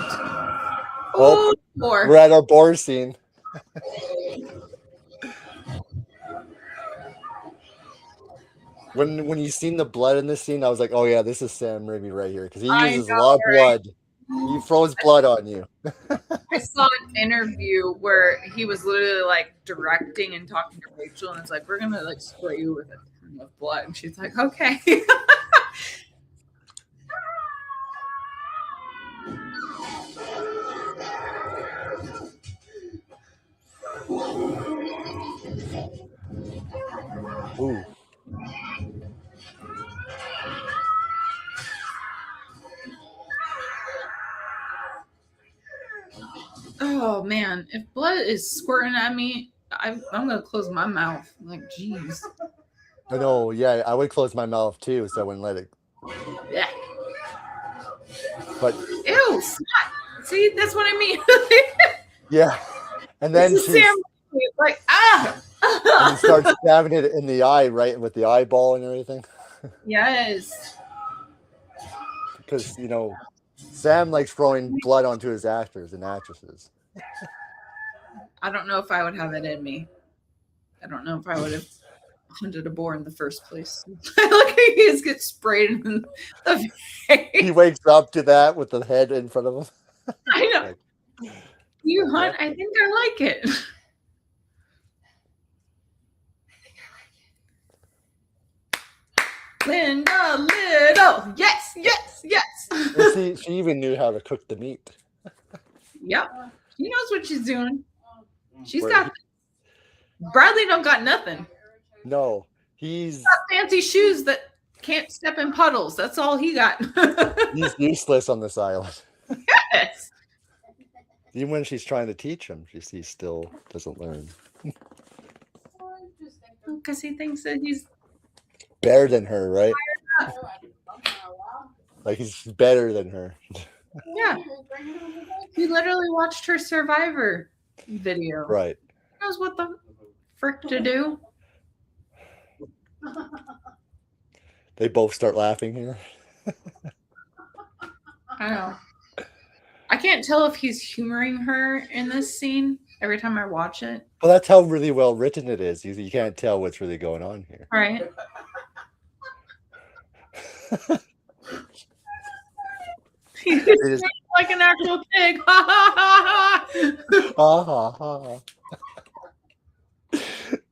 Oh, more. we're at our board scene. When you seen the blood in this scene, I was like, oh yeah, this is Sam Raimi right here because he I uses a know, lot of right? blood. He throws blood on you. I saw an interview where he was literally like directing and talking to Rachel, and it's like, we're gonna like spray you with a ton of blood, and she's like, okay. Ooh. Oh man, if blood is squirting at me, I'm gonna close my mouth. Like, jeez. I know, yeah, I would close my mouth too, so I wouldn't let it. Yeah. But Ew, snot. See, that's what I mean. yeah, and This then is Sam Raimi, like, ah. and he starts stabbing it in the eye, right, with the eyeball and everything. Yes. Because Sam likes throwing blood onto his actors and actresses. I don't know if I would have it in me. I don't know if I would have hunted a boar in the first place. Look, he just gets sprayed in the face. He wakes up to that with the head in front of him. I know. Like, You hunt? I think I like it. Linda Little. Yes, yes, yes. and she even knew how to cook the meat. Yep. She knows what she's doing. She's Where got Bradley don't got nothing. No, he's Got fancy shoes that can't step in puddles. That's all he got. he's useless on this island. Yes. Even when she's trying to teach him, he still doesn't learn. Because he thinks that he's Better than her, right? Like he's better than her. yeah. He literally watched her Survivor video. Right. He knows what the frick to do. They both start laughing here. I know. I can't tell if he's humoring her in this scene every time I watch it. Well, that's how really well written it is. You can't tell what's really going on here. Right. He's It is like an actual pig. Ha ha ha ha ha ha.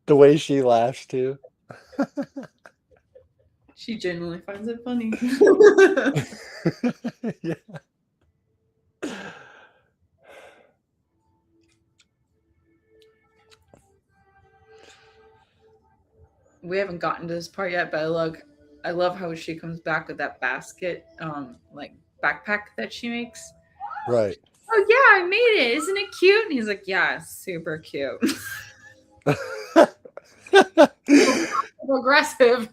The way she laughs too. She genuinely finds it funny. Yeah. We haven't gotten to this part yet, but I love how she comes back with that basket, like backpack that she makes. Right. Oh yeah, I made it. Isn't it cute? And he's like, yeah, super cute. Aggressive.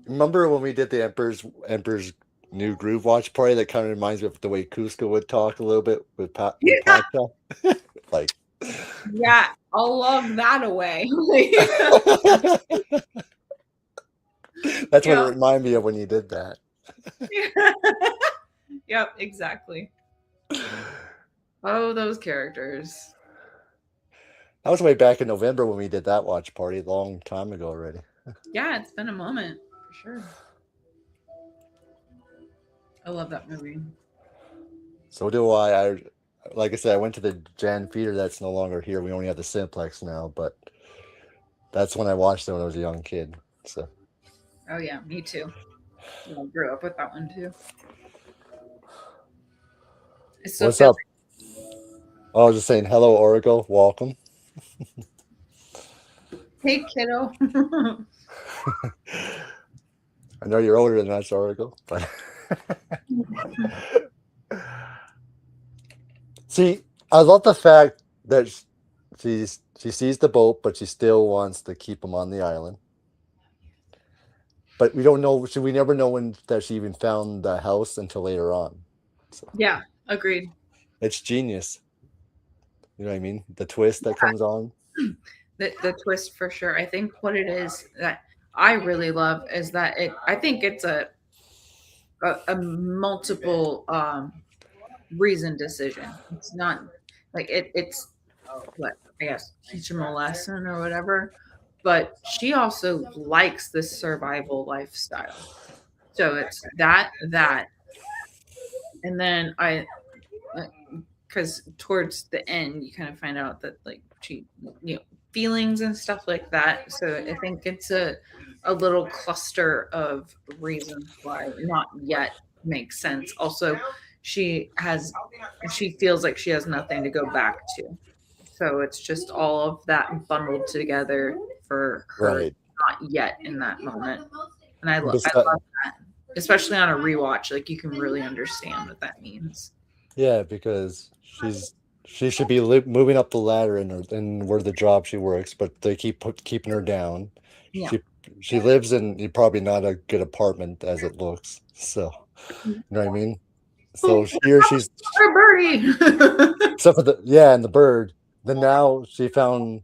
Remember when we did the Emperor's New Groove watch party? That kind of reminds me of the way Cusco would talk a little bit with Yeah. Pacha. Like, Yeah, I'll log that away. that's what Yeah. it reminded me of when you did that. Yep, exactly. Oh, those characters. That was way back in November when we did that watch party, a long time ago already. Yeah, it's been a moment for sure. I love that movie. So do I. Like I said, I went to the Jan Theater that's no longer here. We only have the Simplex now, but that's when I watched it when I was a young kid. So Oh yeah, me too. I grew up with that one too. It still what's feels up? I was just saying hello, Oracle. Welcome. Hey kiddo. I know you're older than us, Oracle, but see, I love the fact that she sees the boat, but she still wants to keep him on the island. But we don't know. We never know when that she even found the house until later on. So Yeah, agreed. it's genius. You know what I mean? The twist that comes on. The twist for sure. I think what it is that I really love is that I think it's a multiple reasoned decision. It's not like it's what I guess teach him a lesson or whatever. But she also likes this survival lifestyle. So it's that, and then because towards the end you kind of find out that like she feelings and stuff like that. So I think it's a little cluster of reasons why not yet makes sense. Also, she feels like she has nothing to go back to. So it's just all of that bundled together for her Right. not yet in that moment. And I love Besi- that. Especially on a rewatch, like you can really understand what that means. yeah, because she should be moving up the ladder in where the job she works, but they keeping her down. Yeah. She lives in probably not a good apartment as it looks. So you know what I mean? So she's Or birdie. except for and the bird. Then now she found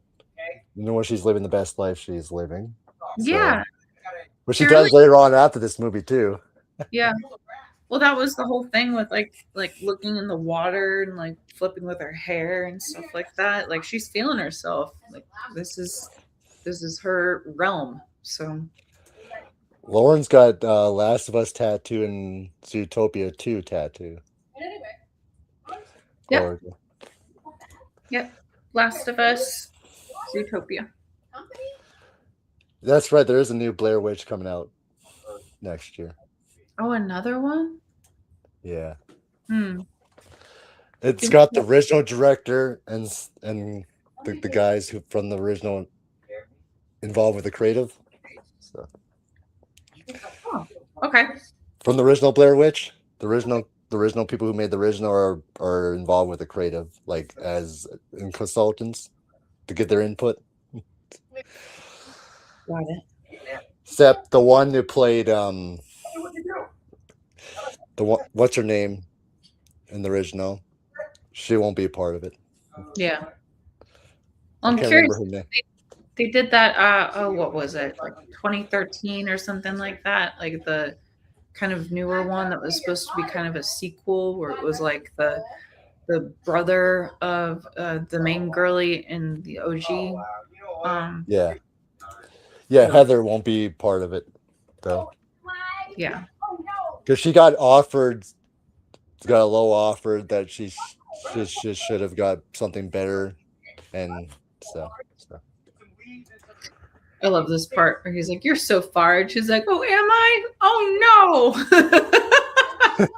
where she's living the best life she's living. Yeah. Which she does later on after this movie too. Yeah. Well, that was the whole thing with like looking in the water and like flipping with her hair and stuff like that. Like she's feeling herself. Like this is her realm. So Lauren's got Last of Us tattoo and Zootopia 2 tattoo. Yep. Yep. Last of Us, Zootopia. That's right. There is a new Blair Witch coming out next year. Oh, another one? Yeah. Hmm. It's got the original director and the guys who from the original involved with the creative. So. Oh, okay. From the original Blair Witch, the original people who made the original are involved with the creative, like as in consultants to get their input. Got it. Except the one who played what's her name in the original, she won't be a part of it. Yeah. Well, I'm curious. They did that. What was it? Like 2013 or something like that. Like the kind of newer one that was supposed to be kind of a sequel, where it was like the brother of the main girly in the OG. Yeah, Heather won't be part of it though. Yeah, because she got a low offer that she should have got something better, and so. I love this part where he's like, "You're so fired." She's like, "Oh, am I? Oh no!"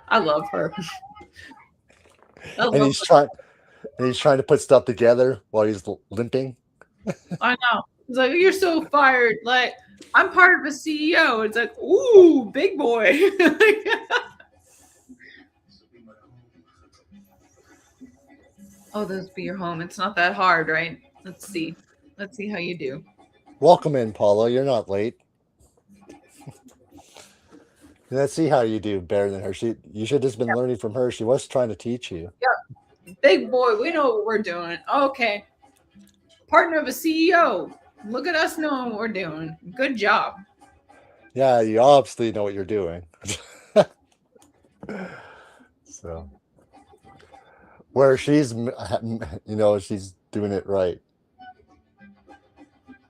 I love her. And he's trying to put stuff together while he's limping. I know. He's like, "You're so fired." Like, I'm part of a CEO. It's like, ooh, big boy. Oh, this be your home. It's not that hard, right? Let's see how you do. Welcome in, Paula. You're not late. Let's see how you do better than her. You should have just been learning from her. She was trying to teach you. Yep. Big boy, we know what we're doing. Okay. Partner of a CEO. Look at us knowing what we're doing. Good job. Yeah, you obviously know what you're doing. So, where she's doing it right.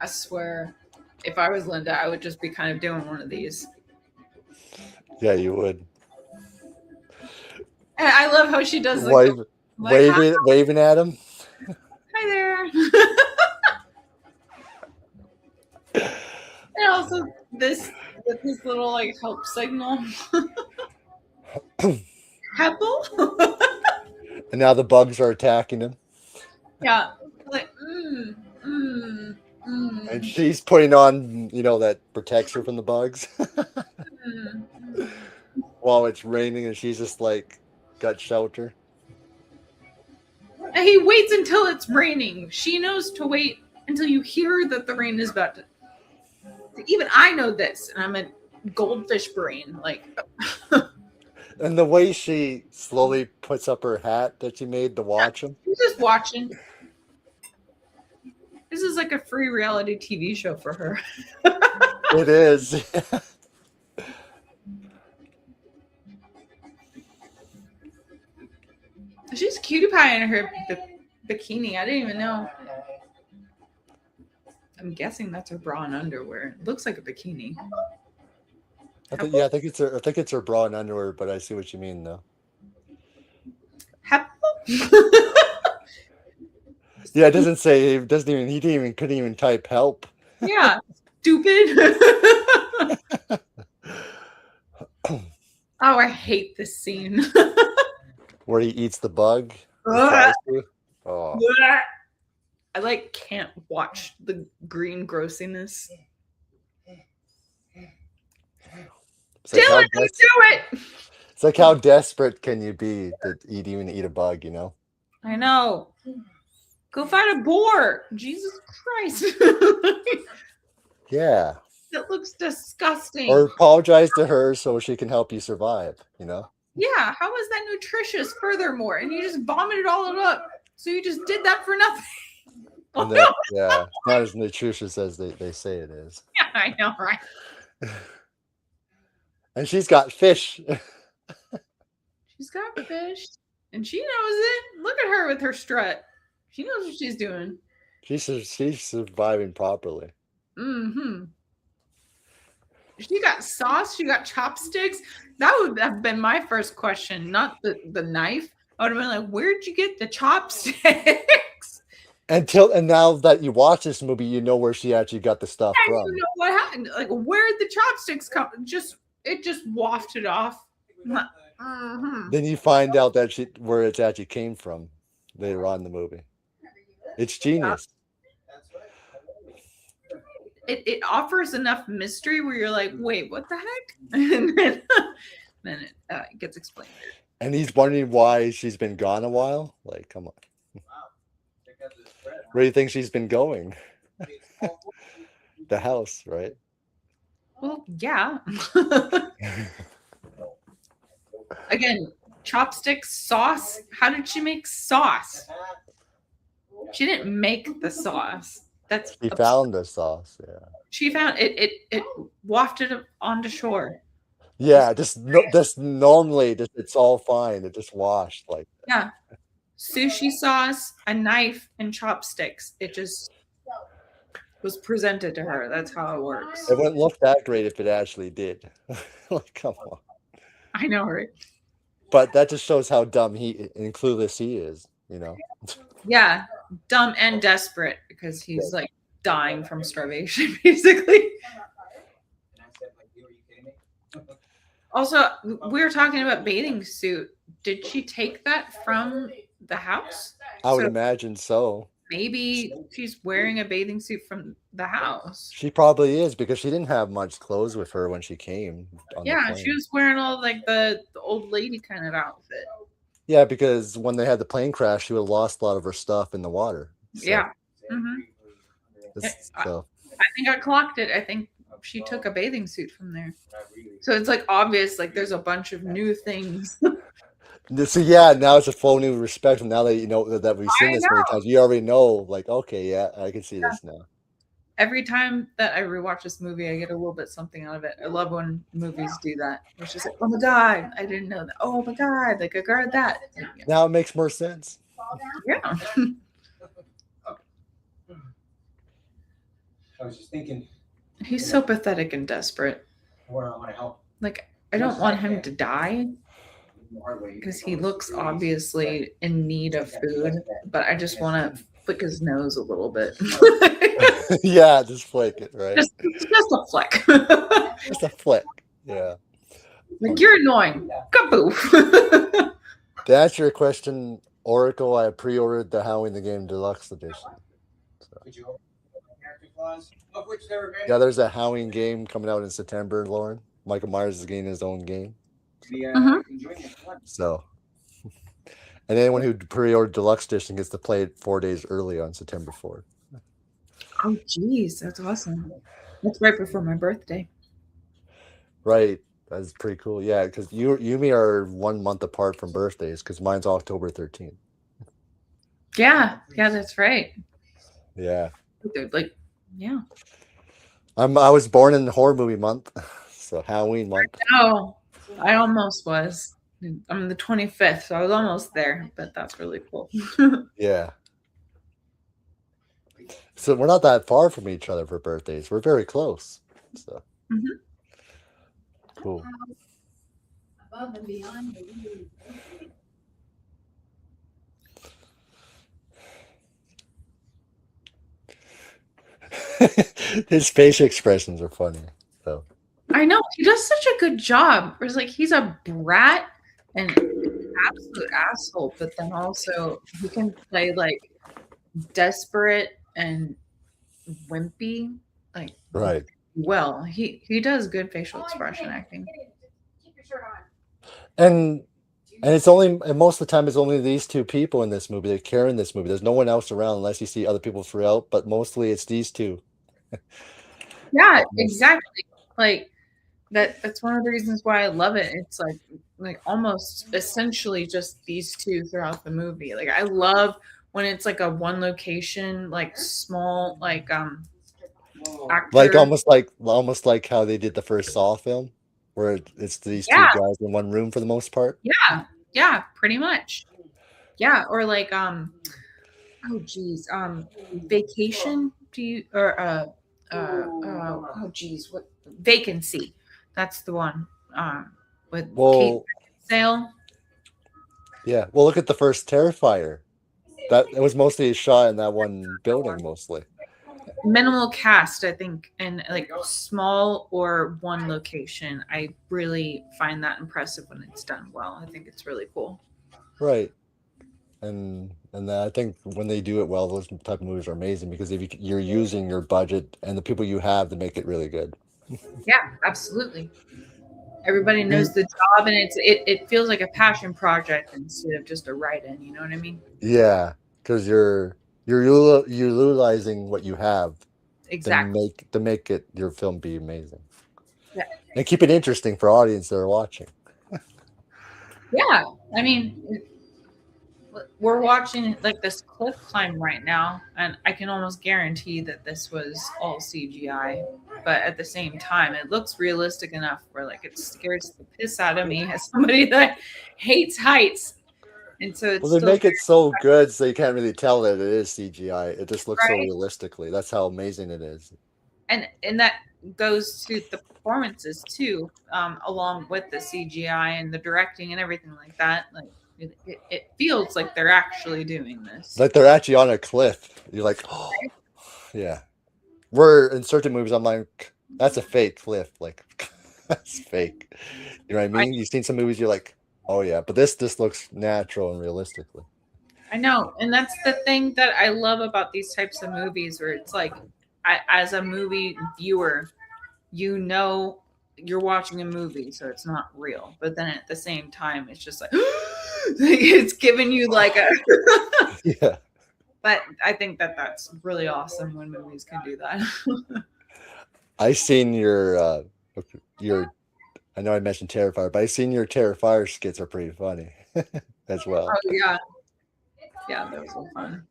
I swear, if I was Linda, I would just be kind of doing one of these. Yeah, you would. And I love how she does waving at him. Hi there. And also this little like help signal. Apple. And now the bugs are attacking him. Yeah, like And she's putting on, that protects her from the bugs. While it's raining, and she's just like got shelter. And he waits until it's raining. She knows to wait until you hear that the rain is about to. Even I know this, and I'm a goldfish brain. Like, and the way she slowly puts up her hat that she made to watch him. She's just watching. This is like a free reality TV show for her. It is. She's cutie pie in her bikini. I didn't even know. I'm guessing that's her bra and underwear. It looks like a bikini. I think it's her bra and underwear, but I see what you mean though. Yeah, it doesn't say. It doesn't even. Couldn't even type help. Yeah, stupid. Oh, I hate this scene. Where he eats the bug. Ugh. Oh. I can't watch the green grossiness. Dylan, don't do it. It's like how desperate can you be to even eat a bug, you know? I know. Go find a boar. Jesus Christ. Yeah. That looks disgusting. Or apologize to her so she can help you survive, you know? Yeah, how is that nutritious furthermore? And you just vomited all it up. So you just did that for nothing. And then, yeah, not as nutritious as they say it is. Yeah, I know, right? And she's got fish. She's got fish. And she knows it. Look at her with her strut. She knows what she's doing. She's surviving properly. Mm-hmm. She got sauce. She got chopsticks. That would have been my first question, not the knife. I would have been like, where'd you get the chopsticks? And now that you watch this movie, you know where she actually got the stuff from. You know what happened? Like, where'd the chopsticks come? It just wafted off. Mm-hmm. Then you find out that where it actually came from later on in the movie. It's genius. It offers enough mystery where you're like, wait, what the heck? And then it gets explained. And he's wondering why she's been gone a while. Like, come on. Where do you think she's been going? The house, right? Well, yeah. Again, chopsticks, sauce. How did she make sauce? She didn't make the sauce. She found the sauce. Yeah. She found it. It wafted onto shore. Yeah, just normally, it's all fine. It just washed like that. Yeah. Sushi sauce, a knife, and chopsticks. It just was presented to her. That's how it works. It wouldn't look that great if it actually did. Like, come on. I know, right? But that just shows how dumb and clueless he is, you know? Yeah, dumb and desperate because he's like dying from starvation, basically. Also, we were talking about bathing suit. Did she take that from the house? I would imagine so. Maybe she's wearing a bathing suit from the house. She probably is because she didn't have much clothes with her when she came. Yeah, she was wearing all like the old lady kind of outfit. Yeah, because when they had the plane crash, she would have lost a lot of her stuff in the water. So. Yeah. Mm-hmm. So. I think I clocked it. I think she took a bathing suit from there. So it's like obvious, like there's a bunch of new things. So yeah, now it's a full new respect. Now that you know that we've seen this many times, you already know. Like, okay, yeah, I can see this now. Every time that I rewatch this movie, I get a little bit something out of it. I love when movies do that. It's just like, oh my god, I didn't know that. Oh my god, like I got that. Now it makes more sense. Yeah. I was just thinking. He's so pathetic and desperate. Where I want to help. Like, I don't want him to die because he looks obviously in need of food, but I just want to flick his nose a little bit. Yeah, just flick it, right? Just a flick. Just a flick. Yeah. Like, you're annoying. Kaboo. To answer your question, Oracle, I pre-ordered the Halloween the Game Deluxe Edition. So. Yeah, there's a Halloween game coming out in September, Lauren. Michael Myers is getting his own game. So, and anyone who pre-ordered Deluxe Edition gets to play it 4 days early on September 4th. Oh, geez, that's awesome. That's right before my birthday. Right, that's pretty cool. Yeah, because you and me are 1 month apart from birthdays. Because mine's October 13th. Yeah, that's right. Yeah. Like, yeah. I was born in horror movie month, so Halloween month. Oh, I almost was. I'm the 25th, so I was almost there, but that's really cool. Yeah. So we're not that far from each other for birthdays. We're very close. So Mhm. cool. Above and beyond the usual. His face expressions are funny. So I know he does such a good job. It's like he's a brat and absolute asshole, but then also he can play like desperate and wimpy, like right. well. He does good facial expression acting. Keep your shirt on. And it's only, and most of the time it's only these two people in this movie that care in this movie. There's no one else around unless you see other people throughout, but mostly it's these two. Yeah, exactly. Like that's one of the reasons why I love it. It's like almost essentially just these two throughout the movie. Like I love when it's like a one location, like small, like actor. Like almost like how they did the first Saw film, where it's these two Yeah, guys in one room for the most part. yeah, pretty much. Yeah, or like oh geez, vacation. Do you or oh geez, what vacancy? That's the one. With Kate Well, Beckinsale. yeah. Well, look at the first Terrifier. That it was mostly shot in that one building, mostly. Minimal cast, I think, and like small or one location. I really find that impressive when it's done well. I think it's really cool. Right. And I think when they do it well, those type of movies are amazing because if you're using your budget and the people you have to make it really good. Yeah, absolutely. Everybody knows the job, and it feels like a passion project instead of just a write-in. You know what I mean? Yeah, because you're utilizing what you have Exactly. to make it your film be amazing. Yeah. And keep it interesting for audience that are watching. Yeah. I mean, we're watching like this cliff climb right now, and I can almost guarantee that this was all CGI. But at the same time, it looks realistic enough where like it scares the piss out of me as somebody that hates heights. And so it's Well, they still make it so good so you can't really tell that it is CGI. It just looks so right. realistically. That's how amazing it is. And that goes to the performances too, along with the CGI and the directing and everything like that. Like it feels like they're actually doing this. Like they're actually on a cliff. You're like, oh, yeah. We're in certain movies. I'm like, that's a fake cliff. Like, that's fake. You know what I mean? You've seen some movies. You're like, oh yeah, but this looks natural and realistically. I know, and that's the thing that I love about these types of movies, where it's like, as a movie viewer, you know you're watching a movie, so it's not real. But then at the same time, it's just like it's giving you like a. Yeah. But I think that that's really awesome when movies can do that. I seen your. I know I mentioned Terrifier, but I seen your Terrifier skits are pretty funny as well. Oh yeah, yeah, that was so fun.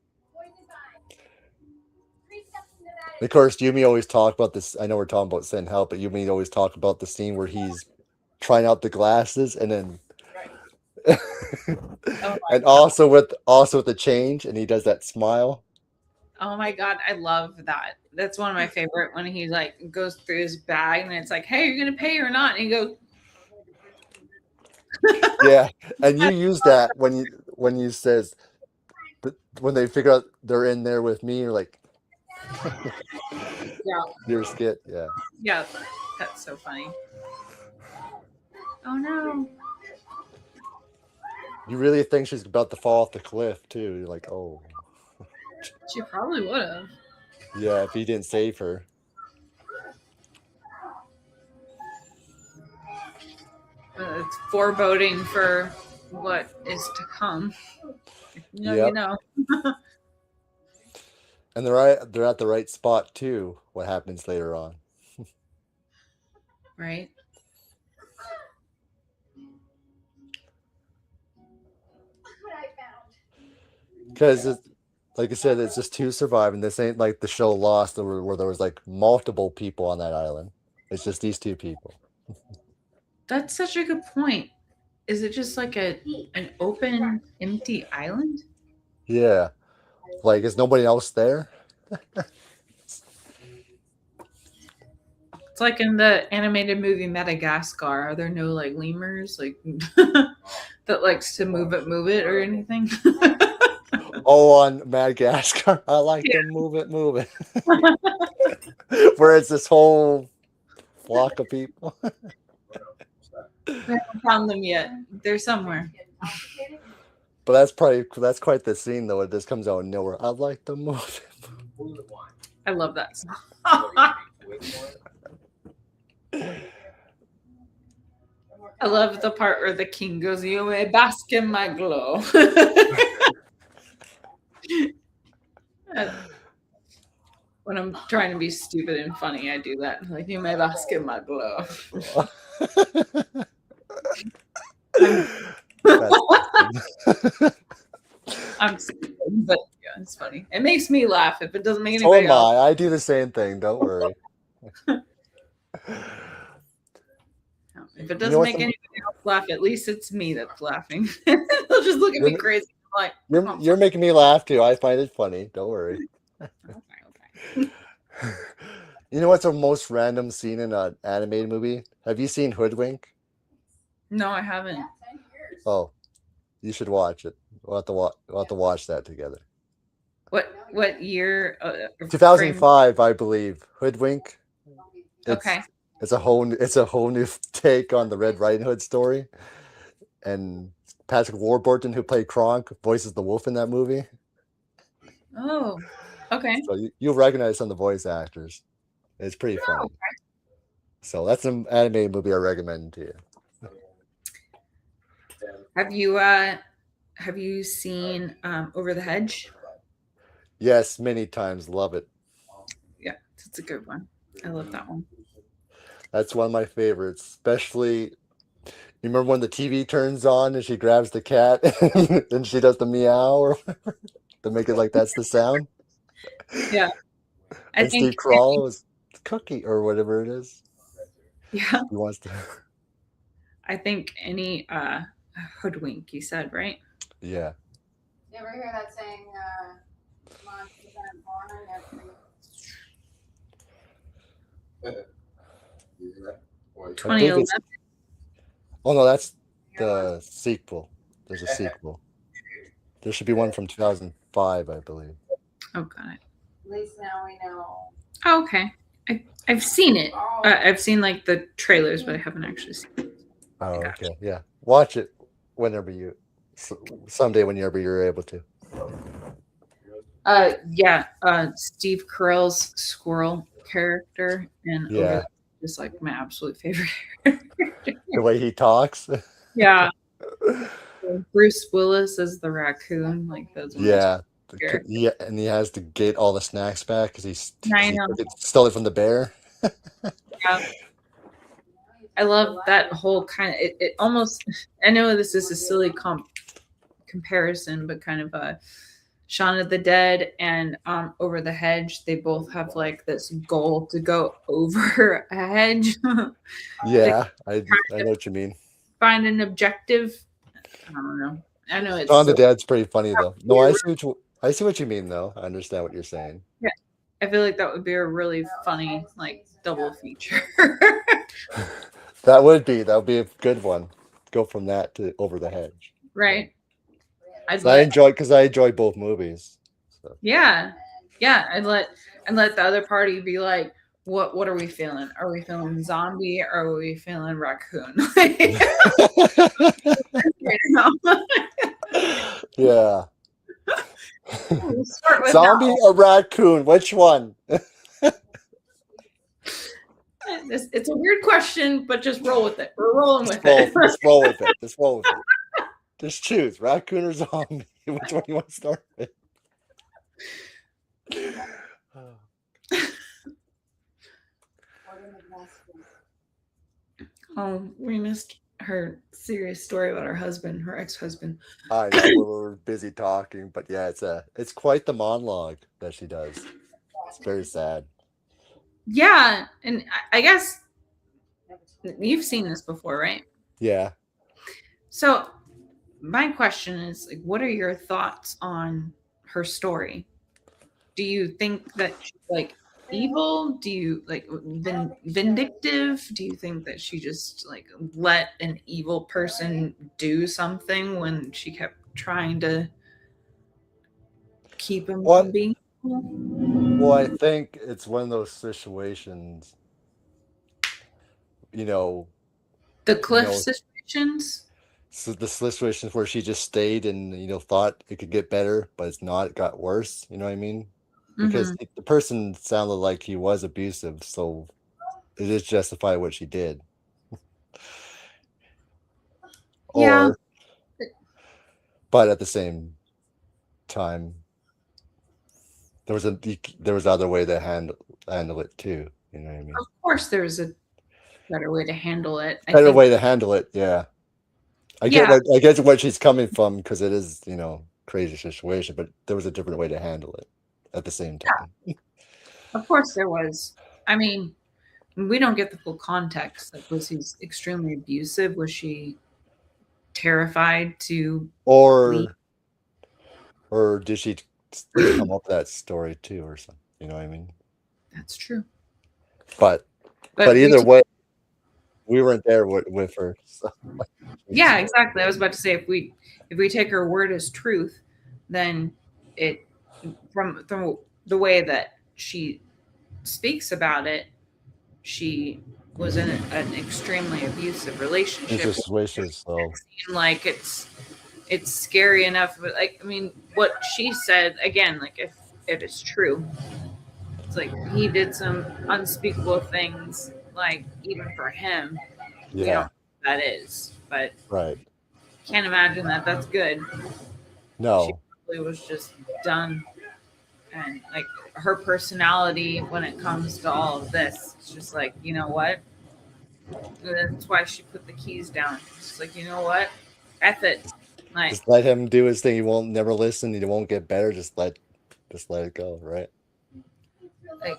Of course, Yumi always talk about this. I know we're talking about Sin Help, but Yumi always talk about the scene where he's trying out the glasses and then and also with the change, and he does that smile. Oh my god, I love that. That's one of my favorite when he like goes through his bag and it's like, "Hey, you're gonna pay or not?" And he goes, Yeah, and you use that when you says when they figure out they're in there with me, you're like, "Yeah, your skit, yeah. yeah, that's so funny." Oh no. You really think she's about to fall off the cliff too? You're like, oh. She probably would have. Yeah, if he didn't save her. It's foreboding for what is to come. You know, Yep. you know. And they're at the right spot too. What happens later on? Right. Look what I found. Because like I said, it's just two surviving. This ain't like the show Lost, where there was like multiple people on that island. It's just these two people. That's such a good point. is it just like an open, empty island? Yeah. Like, is nobody else there? It's like in the animated movie Madagascar. Are there no like lemurs like that likes to move it or anything? Oh, on Madagascar. I like to move it. Where it's this whole flock of people. We haven't found them yet. They're somewhere. But that's quite the scene though. It just comes out of nowhere. I like to move it. I love that song. I love the part where the king goes, "You may bask in my glow." When I'm trying to be stupid and funny, I do that. Like, "You may bask in my glow." I'm stupid, but yeah, it's funny. It makes me laugh. If it doesn't make So anybody am else, I. I do the same thing. Don't worry. if it doesn't make anybody else laugh, at least it's me that's laughing. They'll just look at me crazy. Like, you're making me laugh too. I find it funny. Don't worry. Okay. You know what's the most random scene in an animated movie? Have you seen Hoodwink? No, I haven't. Oh, you should watch it. We'll have to watch that together. What year? 2005, I believe. Hoodwink. Okay. It's a whole new take on the Red Riding Hood story, and Patrick Warburton, who played Kronk, voices the wolf in that movie. Oh, okay. So you'll recognize some of the voice actors. It's pretty funny. Okay. So that's an animated movie I recommend to you. Have you seen Over the Hedge? Yes, many times. Love it. Yeah, it's a good one. I love that one. That's one of my favorites, especially. You remember when the TV turns on and she grabs the cat and she does the meow or whatever to make it like that's the sound? Yeah. And Steve Carell is Cookie or whatever it is. Yeah. He wants to. I think any hoodwink, you said, right? Yeah. You ever hear that saying, monsters aren't born, they're 2011. Oh no, that's the sequel. There's a sequel. There should be one from 2005, I believe. Oh, got it. At least now we know. Oh, okay. I've seen it. I've seen like the trailers, but I haven't actually seen it. Oh, okay. Yeah. Watch it whenever someday whenever you're able to. Yeah. Steve Carell's squirrel character and yeah, is like my absolute favorite. The way he talks. Yeah. Bruce Willis is the raccoon, like those. Yeah. Yeah, and he has to get all the snacks back because he stole it from the bear. Yeah. I love that whole kind of it almost. I know this is a silly comparison, but kind of Shaun of the Dead and Over the Hedge. They both have like this goal to go over a hedge. Yeah, I know what you mean. Find an objective. I don't know. I know it's Shaun of the Dead's pretty funny though. No, I see what you mean though. I understand what you're saying. Yeah, I feel like that would be a really funny like double feature. That would be a good one. Go from that to Over the Hedge. Right. I enjoy both movies. So. Yeah. I'd let the other party be like, what are we feeling? Are we feeling zombie or are we feeling raccoon? Yeah. We'll zombie or raccoon? Which one? It's a weird question, but just roll with it. We're rolling with it. Just roll with it. Just choose raccoon or zombie. Which one you want to start with? Oh, we missed her serious story about her ex-husband. I know we were busy talking, but yeah, it's quite the monologue that she does. It's very sad. Yeah, and I guess you've seen this before, right? Yeah. So my question is, like, what are your thoughts on her story? Do you think that she's like evil? Do you like vindictive? Do you think that she just like let an evil person do something when she kept trying to keep him from What? being evil? Well, I think it's one of those situations, you know, The you cliff know, situations? so the situations where she just stayed and thought it could get better, but it's not. It got worse. You know what I mean? Because Mm-hmm. the person sounded like he was abusive, so it is justified what she did. Yeah. Or, but at the same time, there was other way to handle it too. You know what I mean? Of course there's a better way to handle it. I Better think way to handle it. Yeah, yeah, I get what she's coming from because it is crazy situation, but there was a different way to handle it at the same time. of course there was. I mean, we don't get the full context. Like, was he extremely abusive? Was she terrified to leave? Or did she come up with that story too, or something? You know what I mean? That's true. But But we either way, we weren't there with her. So. yeah, exactly. I was about to say if we take her word as truth, then it from the way that she speaks about it, she was in an extremely abusive It's relationship. just wishes. So Seem like it's scary enough, but like I mean, what she said again, like if it is true, it's like he did some unspeakable things, like even for him, we don't know yeah, what that is, but right. can't imagine that that's good. She No, probably was just done, and like her personality when it comes to all of this, it's just like you know what. That's why she put the keys down. She's like, you know what, F it. Like, just let him do his thing. He won't never listen. He won't get better. Just let it go. Right.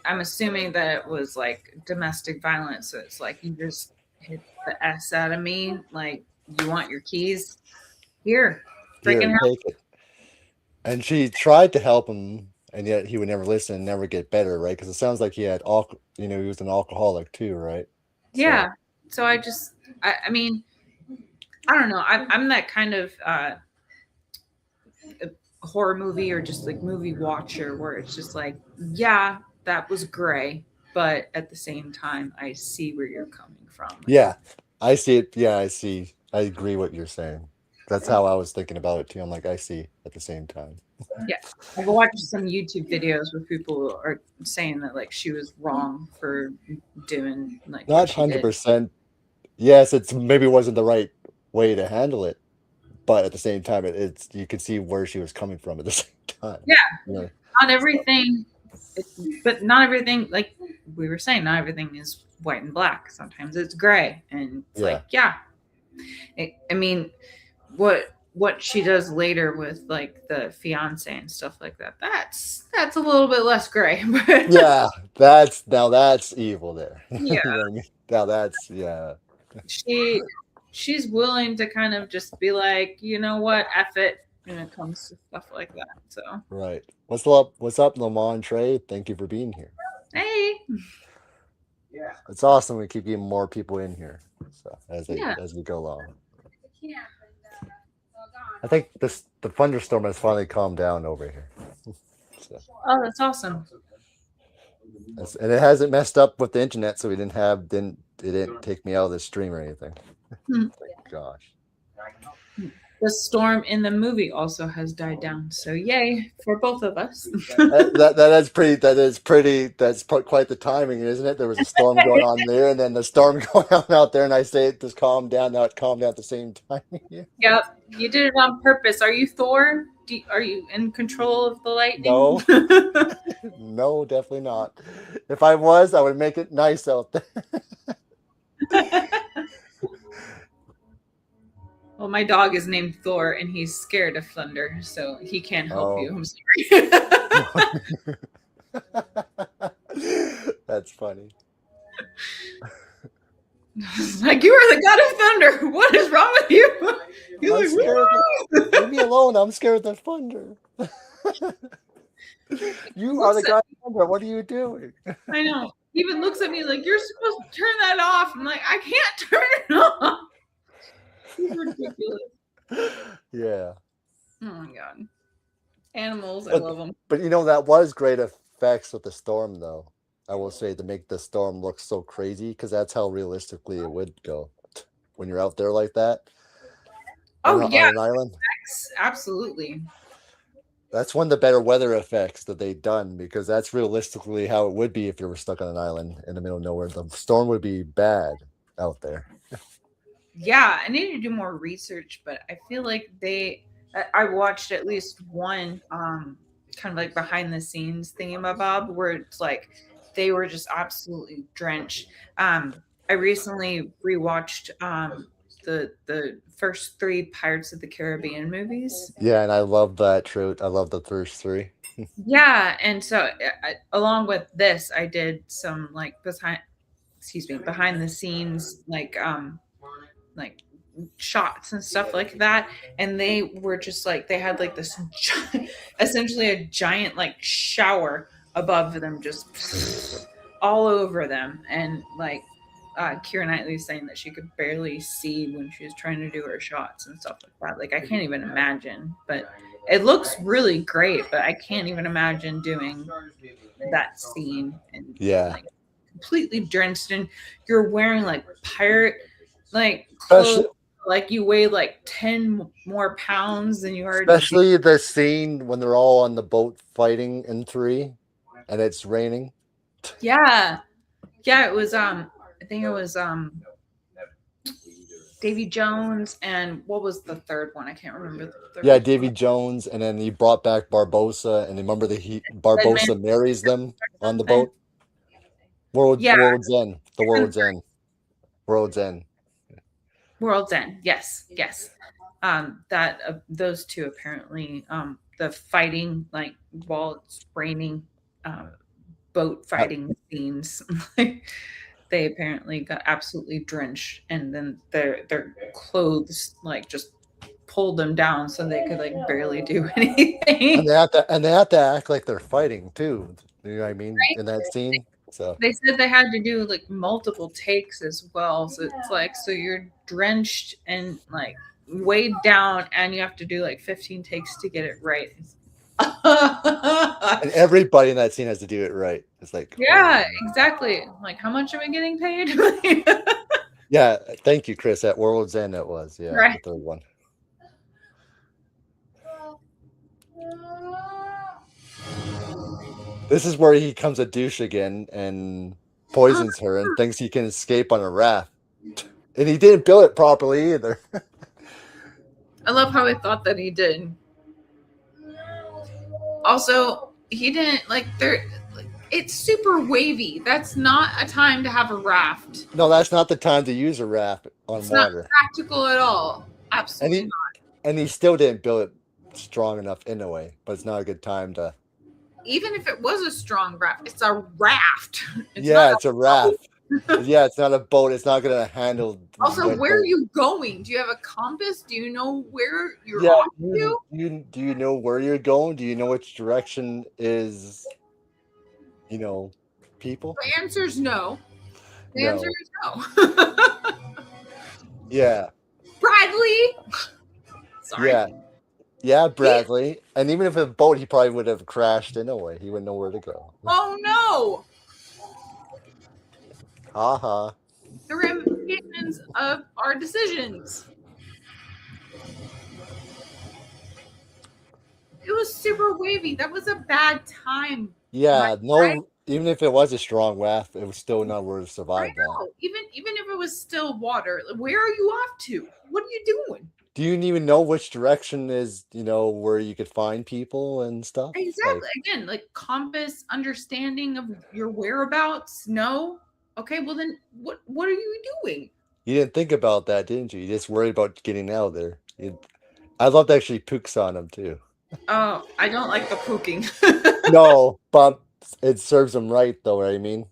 I'm assuming that it was like domestic violence. So it's like you just hit the S out of me. Like, you want your keys? Here, Here, freaking hell. take it. And she tried to help him, and yet he would never listen and never get better, right? Because it sounds like he had he was an alcoholic too, right? So Yeah. So I mean, I don't know. I'm that kind of horror movie or just like movie watcher where it's just like, yeah, that was gray, but at the same time, I see where you're coming from. yeah, I see it. Yeah, I see. I agree what you're saying. That's how I was thinking about it too. I'm like, I see at the same time. Yeah. I've watched some YouTube videos where people are saying that like she was wrong for doing like what Not she did. 100%. Yes, it's maybe wasn't the right way to handle it, but at the same time, it's you can see where she was coming from at the same time. Yeah. Yeah. Not everything, but not everything, like we were saying, not everything is white and black. Sometimes it's gray. And it's like, yeah. I mean, what she does later with like the fiance and stuff like that, that's a little bit less gray. Yeah, that's evil there. Yeah. You know what I mean? Now that's yeah. She's willing to kind of just be like, you know what, F it when it comes to stuff like that. So Right. What's up, Lamont Trey? Thank you for being here. hey. Yeah. It's awesome we keep getting more people in here. So Yeah. as we go along. The camp and all gone. I think the thunderstorm has finally calmed down over here. So, Oh, that's awesome. and it hasn't messed up with the internet, so it didn't take me out of the stream or anything. Thank gosh. The storm in the movie also has died down. So yay for both of us. That's quite the timing, isn't it? There was a storm going on there, and then the storm going on out there, and I say it just calmed down. Now it calmed down at the same time. Yep, you did it on purpose. Are you Thor? Are you in control of the lightning? No. No, definitely not. If I was, I would make it nice out there. Well, my dog is named Thor, and he's scared of thunder, so he can't help you. I'm sorry. That's funny. Like, you are the god of thunder. What is wrong with you? He's I'm like, scared. "Woo!" Leave me alone. I'm scared of the thunder. You are the Looks guy at- of thunder. What are you doing? I know. He even looks at me like, you're supposed to turn that off. I'm like, I can't turn it off. He's ridiculous. Yeah. Oh my god. Animals, I But- love them. But that was great effects with the storm, though. I will say, to make the storm look so crazy, because that's how realistically it would go when you're out there like that. Oh, on yeah. an island. Absolutely. That's one of the better weather effects that they've done, because that's realistically how it would be if you were stuck on an island in the middle of nowhere. The storm would be bad out there. Yeah, I need to do more research, but I feel like I watched at least one kind of like behind the scenes thingamabob where it's like they were just absolutely drenched. I recently rewatched the first 3 Pirates of the Caribbean movies. Yeah, and I love that trope. I love the first 3. Yeah, and so along with this, I did some like behind the scenes like shots and stuff like that, and they were just like they had like this essentially a giant like shower above them, just all over them, and like Keira Knightley saying that she could barely see when she was trying to do her shots and stuff like that. Like, I can't even imagine, but it looks really great, but I can't even imagine doing that scene and like completely drenched, and you're wearing like pirate like clothes, like you weigh like 10 more pounds than you are. Especially the scene when they're all on the boat fighting in 3 and it's raining. Yeah, it was I think it was Davy Jones, and what was the third one? I can't remember the third one. Davy Jones, and then he brought back Barbossa, and remember Barbossa marries them on the boat. World's End. The World's End. World's End. World's End. Yes. That those two apparently the fighting, like while it's raining, boat fighting scenes, they apparently got absolutely drenched, and then their clothes like just pulled them down so they could like barely do anything. And they have to act like they're fighting too. You know what I mean? Right? In that scene. So they said they had to do like multiple takes as well. So it's like, so you're drenched and like weighed down, and you have to do like 15 takes to get it right. And everybody in that scene has to do it right. It's like, yeah, exactly. Like, how much am I getting paid? Yeah, thank you, Chris. At World's End, it was. Yeah, right. The third one. This is where he becomes a douche again and poisons her and thinks he can escape on a raft. And he didn't build it properly either. I love how he thought that he did. Also, he didn't it's super wavy. That's not a time to have a raft. No, that's not the time to use a raft on it's water. Not practical at all. Absolutely not. And he still didn't build it strong enough in a way, but it's not a good time to. Even if it was a strong raft, it's a raft. It's a raft. Yeah, it's not a boat. It's not going to handle. Also, where are you going? Do you have a compass? Do you know where you're off to? Do you know where you're going? Do you know which direction is, people? The answer is no. The answer is no. Yeah. Bradley. Sorry. Yeah, Bradley. And even if a boat, he probably would have crashed anyway. He wouldn't know where to go. Oh, no. Uh-huh. The ramifications of our decisions. It was super wavy. That was a bad time. Yeah, even if it was a strong raft, it was still not where to survive that. Even if it was still water, where are you off to? What are you doing? Do you even know which direction is, where you could find people and stuff? Exactly. Again, like compass, understanding of your whereabouts. No. Okay, well then what are you doing? You didn't think about that, didn't you? You just worried about getting out of there. I'd love to actually pooks on him too. Oh, I don't like the pooking. No, but it serves him right though, right? I mean,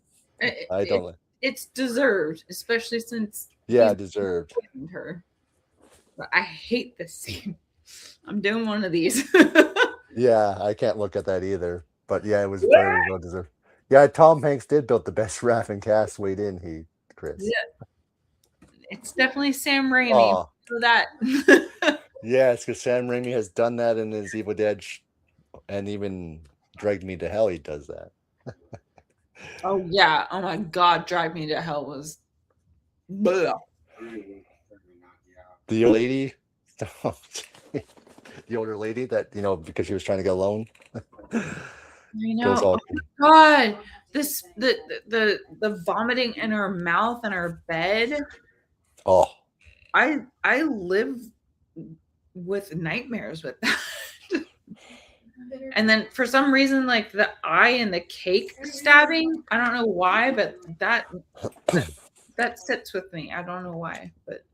I don't like. it's deserved, especially since Yeah, he's deserved. poisoned her. But I hate this scene. I'm doing one of these. Yeah, I can't look at that either. But yeah, it was very well deserved. Yeah, Tom Hanks did build the best laughing cast weight in, Chris. Yeah. It's definitely Sam Raimi. Oh, So that. yeah, it's because Sam Raimi has done that in his Evil Dead and even Dragged Me to Hell, he does that. Oh, yeah. Oh, my God. Drag Me to Hell was. Blah. The old lady, the older lady that, because she was trying to get a loan. I know. Goes all, Oh, my God. This the vomiting in her mouth and her bed. oh, I live with nightmares with that. And then for some reason, like the eye and the cake stabbing, I don't know why, but that sits with me. I don't know why, but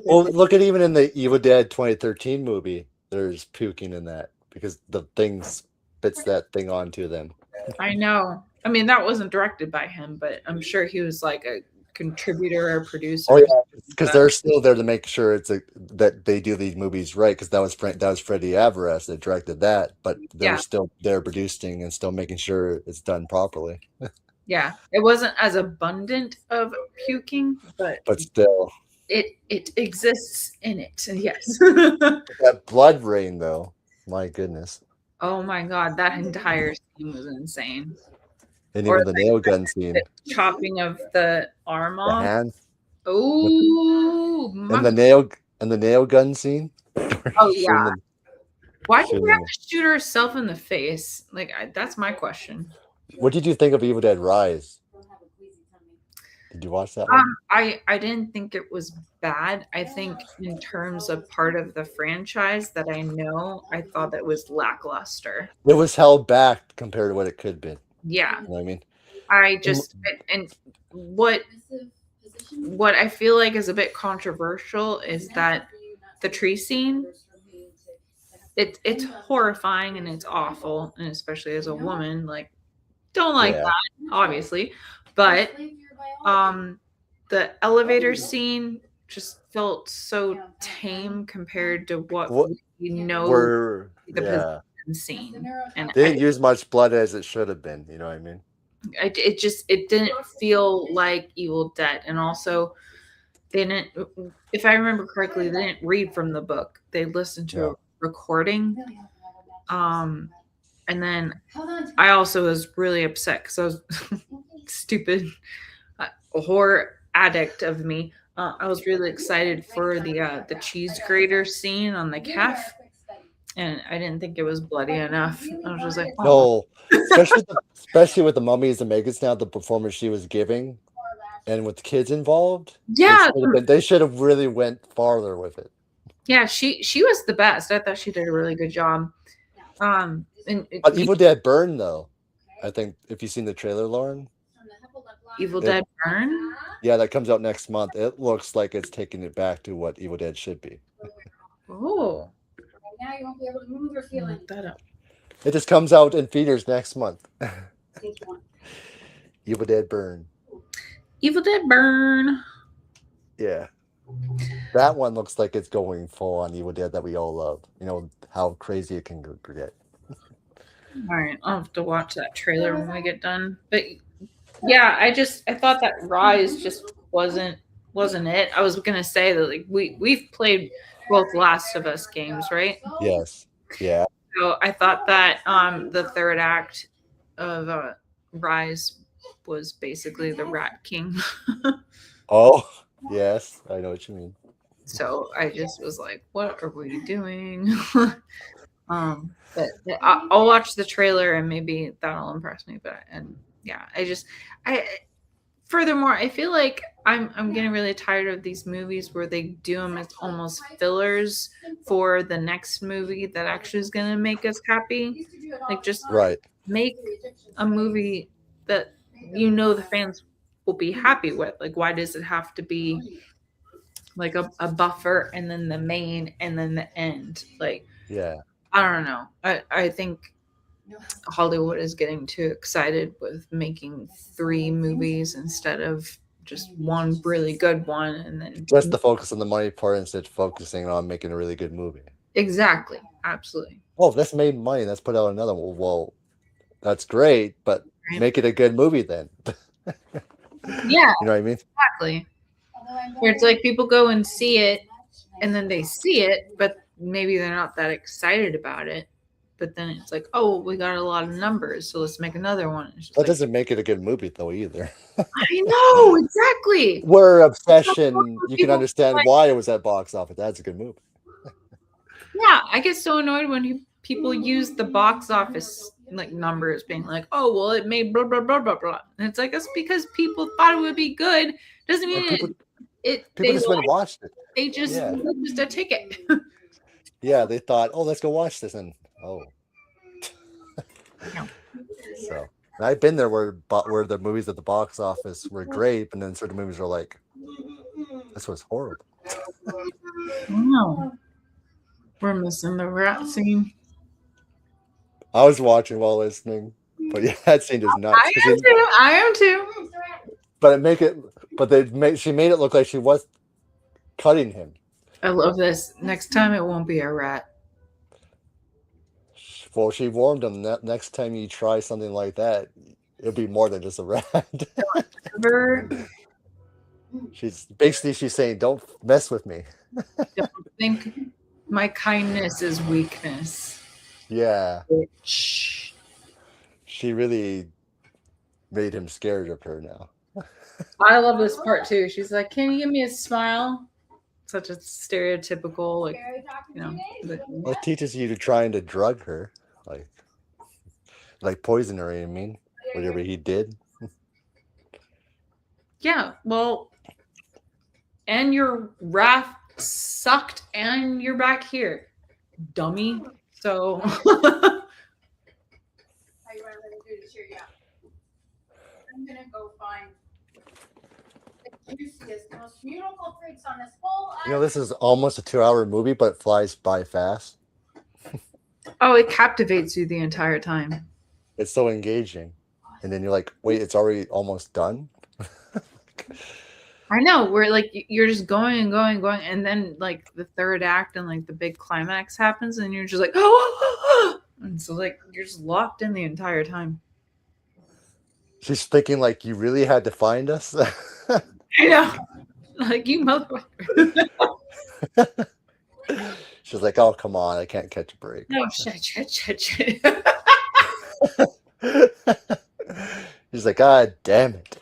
well, look at even in the Evil Dead 2013 movie, there's puking in that because the thing spits that thing onto them. I know. I mean, that wasn't directed by him, but I'm sure he was like a contributor or producer. Oh yeah, because they're still there to make sure that they do these movies right. Because that was Freddie Alvarez that directed that, but they're still there producing and still making sure it's done properly. Yeah, it wasn't as abundant of puking, but still, it exists in it. Yes. That blood rain, though, my goodness. Oh my God, that entire scene was insane. And even the nail gun scene, the chopping of the arm off. The hand. Oh, and the nail gun scene. Oh yeah. Why did you have to shoot herself in the face? Like that's my question. What did you think of Evil Dead Rise? Did you watch that one? I didn't think it was bad. I think in terms of part of the franchise that I know, I thought that was lackluster. It was held back compared to what it could have been. Yeah. You know what I mean? I just and what I feel like is a bit controversial is that the tree scene, it's horrifying and it's awful, and especially as a woman, like don't like that, obviously. But the elevator scene just felt so tame compared to what the possession scene. And they didn't use much blood as it should have been, you know what I mean? It didn't feel like Evil Dead. And also they didn't, if I remember correctly, they didn't read from the book. They listened to a recording. And then I also was really upset because I was stupid horror addict of me. I was really excited for the cheese grater scene on the calf, and I didn't think it was bloody enough. I was just like, no, especially with the mummies and Megan's now, the performance she was giving, and with the kids involved. Yeah, they should have really went farther with it. Yeah, she was the best. I thought she did a really good job. But Evil Dead Burn, though, I think if you've seen the trailer, Lauren. Evil Dead Burn? Yeah, that comes out next month. It looks like it's taking it back to what Evil Dead should be. Oh. Now you won't be able to move or feel anything. That up. It just comes out in theaters next month. Evil Dead Burn. Evil Dead Burn. Yeah. That one looks like it's going full on Evil Dead that we all love. You know, how crazy it can get. All right, I'll have to watch that trailer when we get done. But yeah, I thought that Rise just wasn't it. I was gonna say that like we've played both Last of Us games, right? Yes. Yeah. So I thought that the third act of Rise was basically the Rat King. Oh, yes, I know what you mean. So I just was like, what are we doing? But I'll watch the trailer and maybe that'll impress me. But furthermore, I feel like I'm getting really tired of these movies where they do them as almost fillers for the next movie that actually is going to make us happy. Like just make a movie that the fans will be happy with. Like, why does it have to be like a buffer and then the main and then the end? Like, yeah, I don't know. I think Hollywood is getting too excited with making 3 movies instead of just one really good one, and then Just to focus on the money part instead of focusing on making a really good movie. exactly, absolutely. Oh, this made money. Let's put out another one. Well, that's great, but Right. make it a good movie then. Yeah, You know what I mean? exactly. Where it's like people go and see it, and then they see it, but maybe they're not that excited about it. But then it's like, oh, we got a lot of numbers, so let's make another one. It's just That like, doesn't make it a good movie though either. I know exactly. Where Obsession, you can People understand like- why it was at box office. That's a good movie. Yeah, I get so annoyed when people use the box office like numbers being like, oh, well, it made blah blah blah blah blah, and it's like that's because people thought it would be good. Doesn't mean People they just went and watched it. they just Yeah. just a ticket. Yeah, they thought, oh, let's go watch this, and oh. Yeah. So I've been there where the movies at the box office were great, and then certain movies were like, this was horrible. No, we're missing the rat scene. I was watching while listening, but yeah, that scene is nuts. I am too. But she made it look like she was cutting him. I love this. Next time it won't be a rat. Well, she warned him that next time you try something like that, it'll be more than just a rat. Ever She's saying, don't mess with me. don't think my kindness is weakness. Yeah. Bitch. She really made him scared of her now. I love this part too. She's like, "Can you give me a smile?" Such a stereotypical, like, you know. Well, it teaches you to trying to drug her, like poison her. I mean, whatever he did. Yeah, well, and your wrath sucked, and you're back here, dummy. So. How you want to do to cheer you up? I'm gonna go find the juiciest, most beautiful fruits on this whole island. You know, this is almost a 2-hour movie, but it flies by fast. Oh, it captivates you the entire time. It's so engaging. And then you're like, wait, it's already almost done? I know, where like you're just going and going and going, and then like the third act and like the big climax happens, and you're just like, oh, and so like you're just locked in the entire time. She's thinking like, you really had to find us? I know, like you motherfucker. She's like, oh, come on, I can't catch a break. No, shit. She's like, God damn it.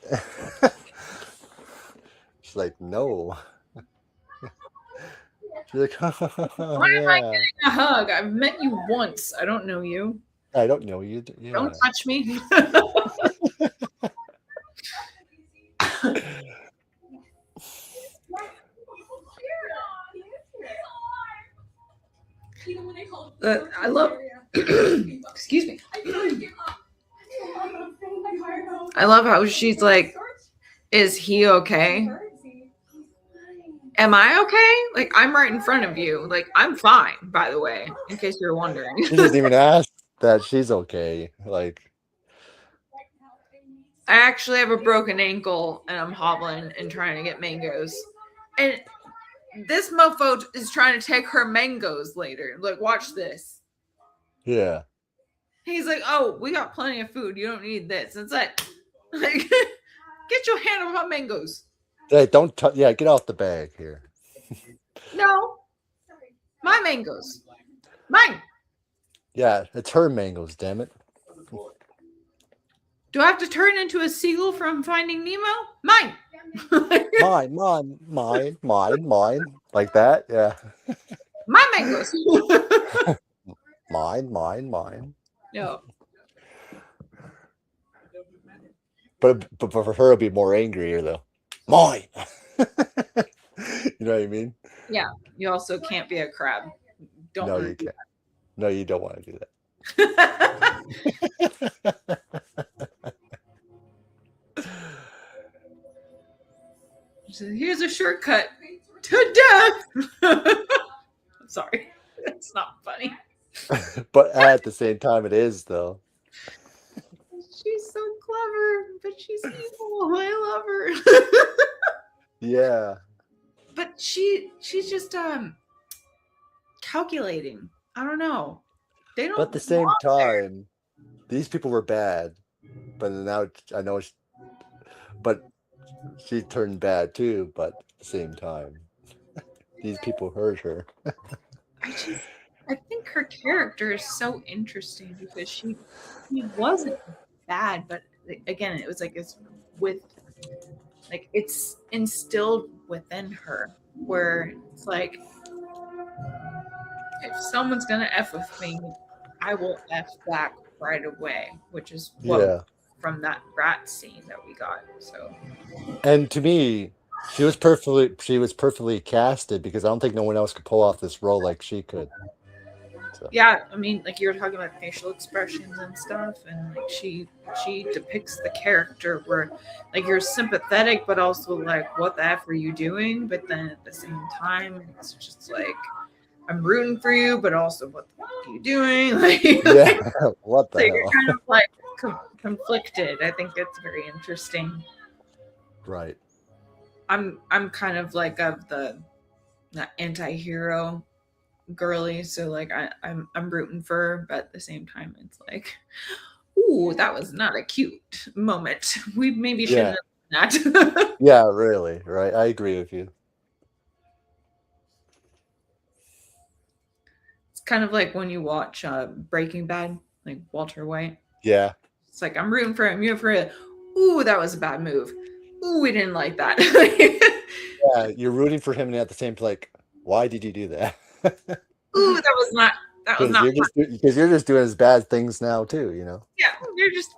She's like, no. She's like, Why am I getting a hug? I've met you once. I don't know you. I don't know you. Yeah. Don't touch me. I love. Excuse me. I love how she's like, "Is he okay? Am I okay? Like, I'm right in front of you. Like, I'm fine, by the way, in case you're wondering." She doesn't even ask that she's okay. Like, I actually have a broken ankle and I'm hobbling and trying to get mangoes. And this mofo is trying to take her mangoes later. Like, watch this. yeah. He's like, oh, we got plenty of food. You don't need this. It's like get your hand off my mangoes. Hey, don't touch. Yeah, get off the bag here. No. My mangoes. Mine. Yeah, it's her mangoes, damn it. Do I have to turn into a seagull from Finding Nemo? Mine. Mine. Like that, yeah. My mangoes. Mine. No. But for her, it'll be more angrier though. Mine. You know what I mean? Yeah. You also can't be a crab. Don't No, wanna you do can't. No, you don't want to do that. that. So here's a shortcut to death. I'm sorry. It's not funny. But at the same time, it is though. She's so clever, but she's evil. I love her. Yeah. But she's just calculating. I don't know. They don't But at the same belong there. time, these people were bad. But now I know, but she turned bad too. But at the same time, these people hurt her. I think her character is so interesting because she wasn't bad, but again, it was like it's with like it's instilled within her where it's like if someone's gonna F with me, I will F back right away, which is what Yeah. from that rat scene that we got. So And to me, she was perfectly casted because I don't think no one else could pull off this role like she could. So. yeah, I mean, like you were talking about facial expressions and stuff, and like she depicts the character where like you're sympathetic, but also like, what the F are you doing? But then at the same time, it's just like I'm rooting for you, but also what the fuck are you doing? Like, Yeah, what the so hell? you're kind of like conflicted. I think it's very interesting. Right. I'm kind of like of the anti-hero girly, so like I'm rooting for her, but at the same time it's like, ooh, that was not a cute moment. We maybe shouldn't have done that. Yeah, really, right. I agree with you. It's kind of like when you watch Breaking Bad, like Walter White. Yeah. It's like I'm rooting for him, you're for it. Ooh, that was a bad move. Ooh, we didn't like that. Yeah, you're rooting for him and at the same time like, why did you do that? Ooh, that was not because you're just doing his bad things now too, you know. Yeah,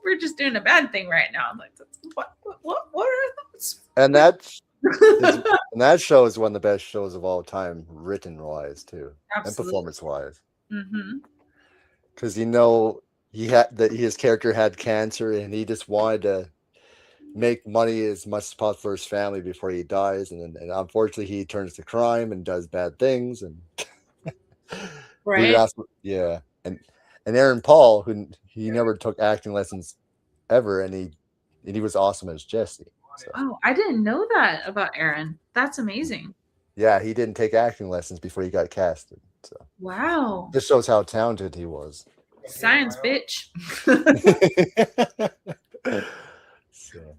we're just doing a bad thing right now. I'm like, what are those? And that show is one of the best shows of all time, written wise too, Absolutely. and performance wise. Mm-hmm. Because you know his character had cancer and he just wanted to make money as much as possible for his family before he dies, and unfortunately he turns to crime and does bad things and. Right. Yeah, and Aaron Paul, who he never took acting lessons ever, and he was awesome as Jesse. So. Oh, I didn't know that about Aaron. That's amazing. Yeah, he didn't take acting lessons before he got casted. So wow, this shows how talented he was. Science, bitch. So.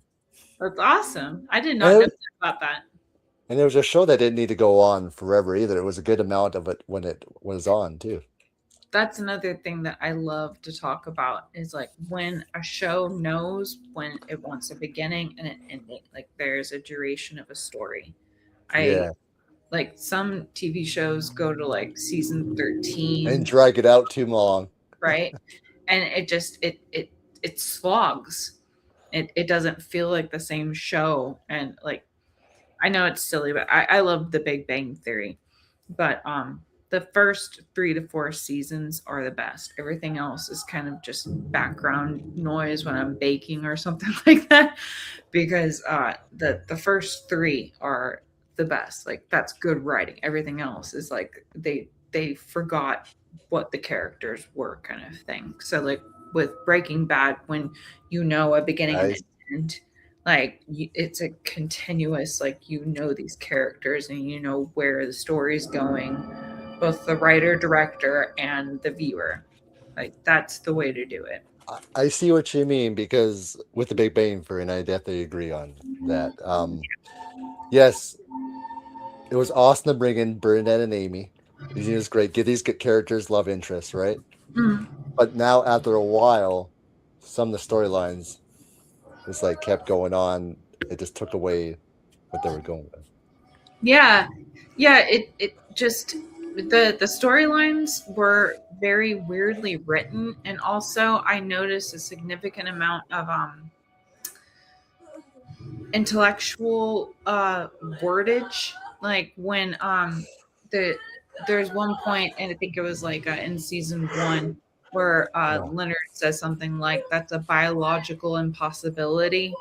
That's awesome. I did not know about that. And it was a show that didn't need to go on forever either. It was a good amount of it when it was on too. That's another thing that I love to talk about is like when a show knows when it wants a beginning and an ending. Like there's a duration of a story. Like some TV shows go to like season 13 and drag it out too long. Right. And it just it slogs. It doesn't feel like the same show. And like I know it's silly, but I love The Big Bang Theory. But the first 3 to 4 seasons are the best. Everything else is kind of just background noise when I'm baking or something like that. Because the first 3 are the best. Like that's good writing. Everything else is like they forgot what the characters were, kind of thing. So like with Breaking Bad, when you know a beginning and an end, like it's a continuous, like you know these characters and you know where the story's going, both the writer, director, and the viewer. Like that's the way to do it. I see what you mean, because with The Big Bang Theory, and I definitely agree on that. Yes, it was awesome to bring in Bernadette and Amy. It was great. Give these characters love interest, right? Mm. But now, after a while, some of the storylines just like kept going on. It just took away what they were going with. Yeah. It just the storylines were very weirdly written, and also I noticed a significant amount of intellectual wordage, like when there's one point, and I think it was like in season 1 where Leonard says something like that's a biological impossibility,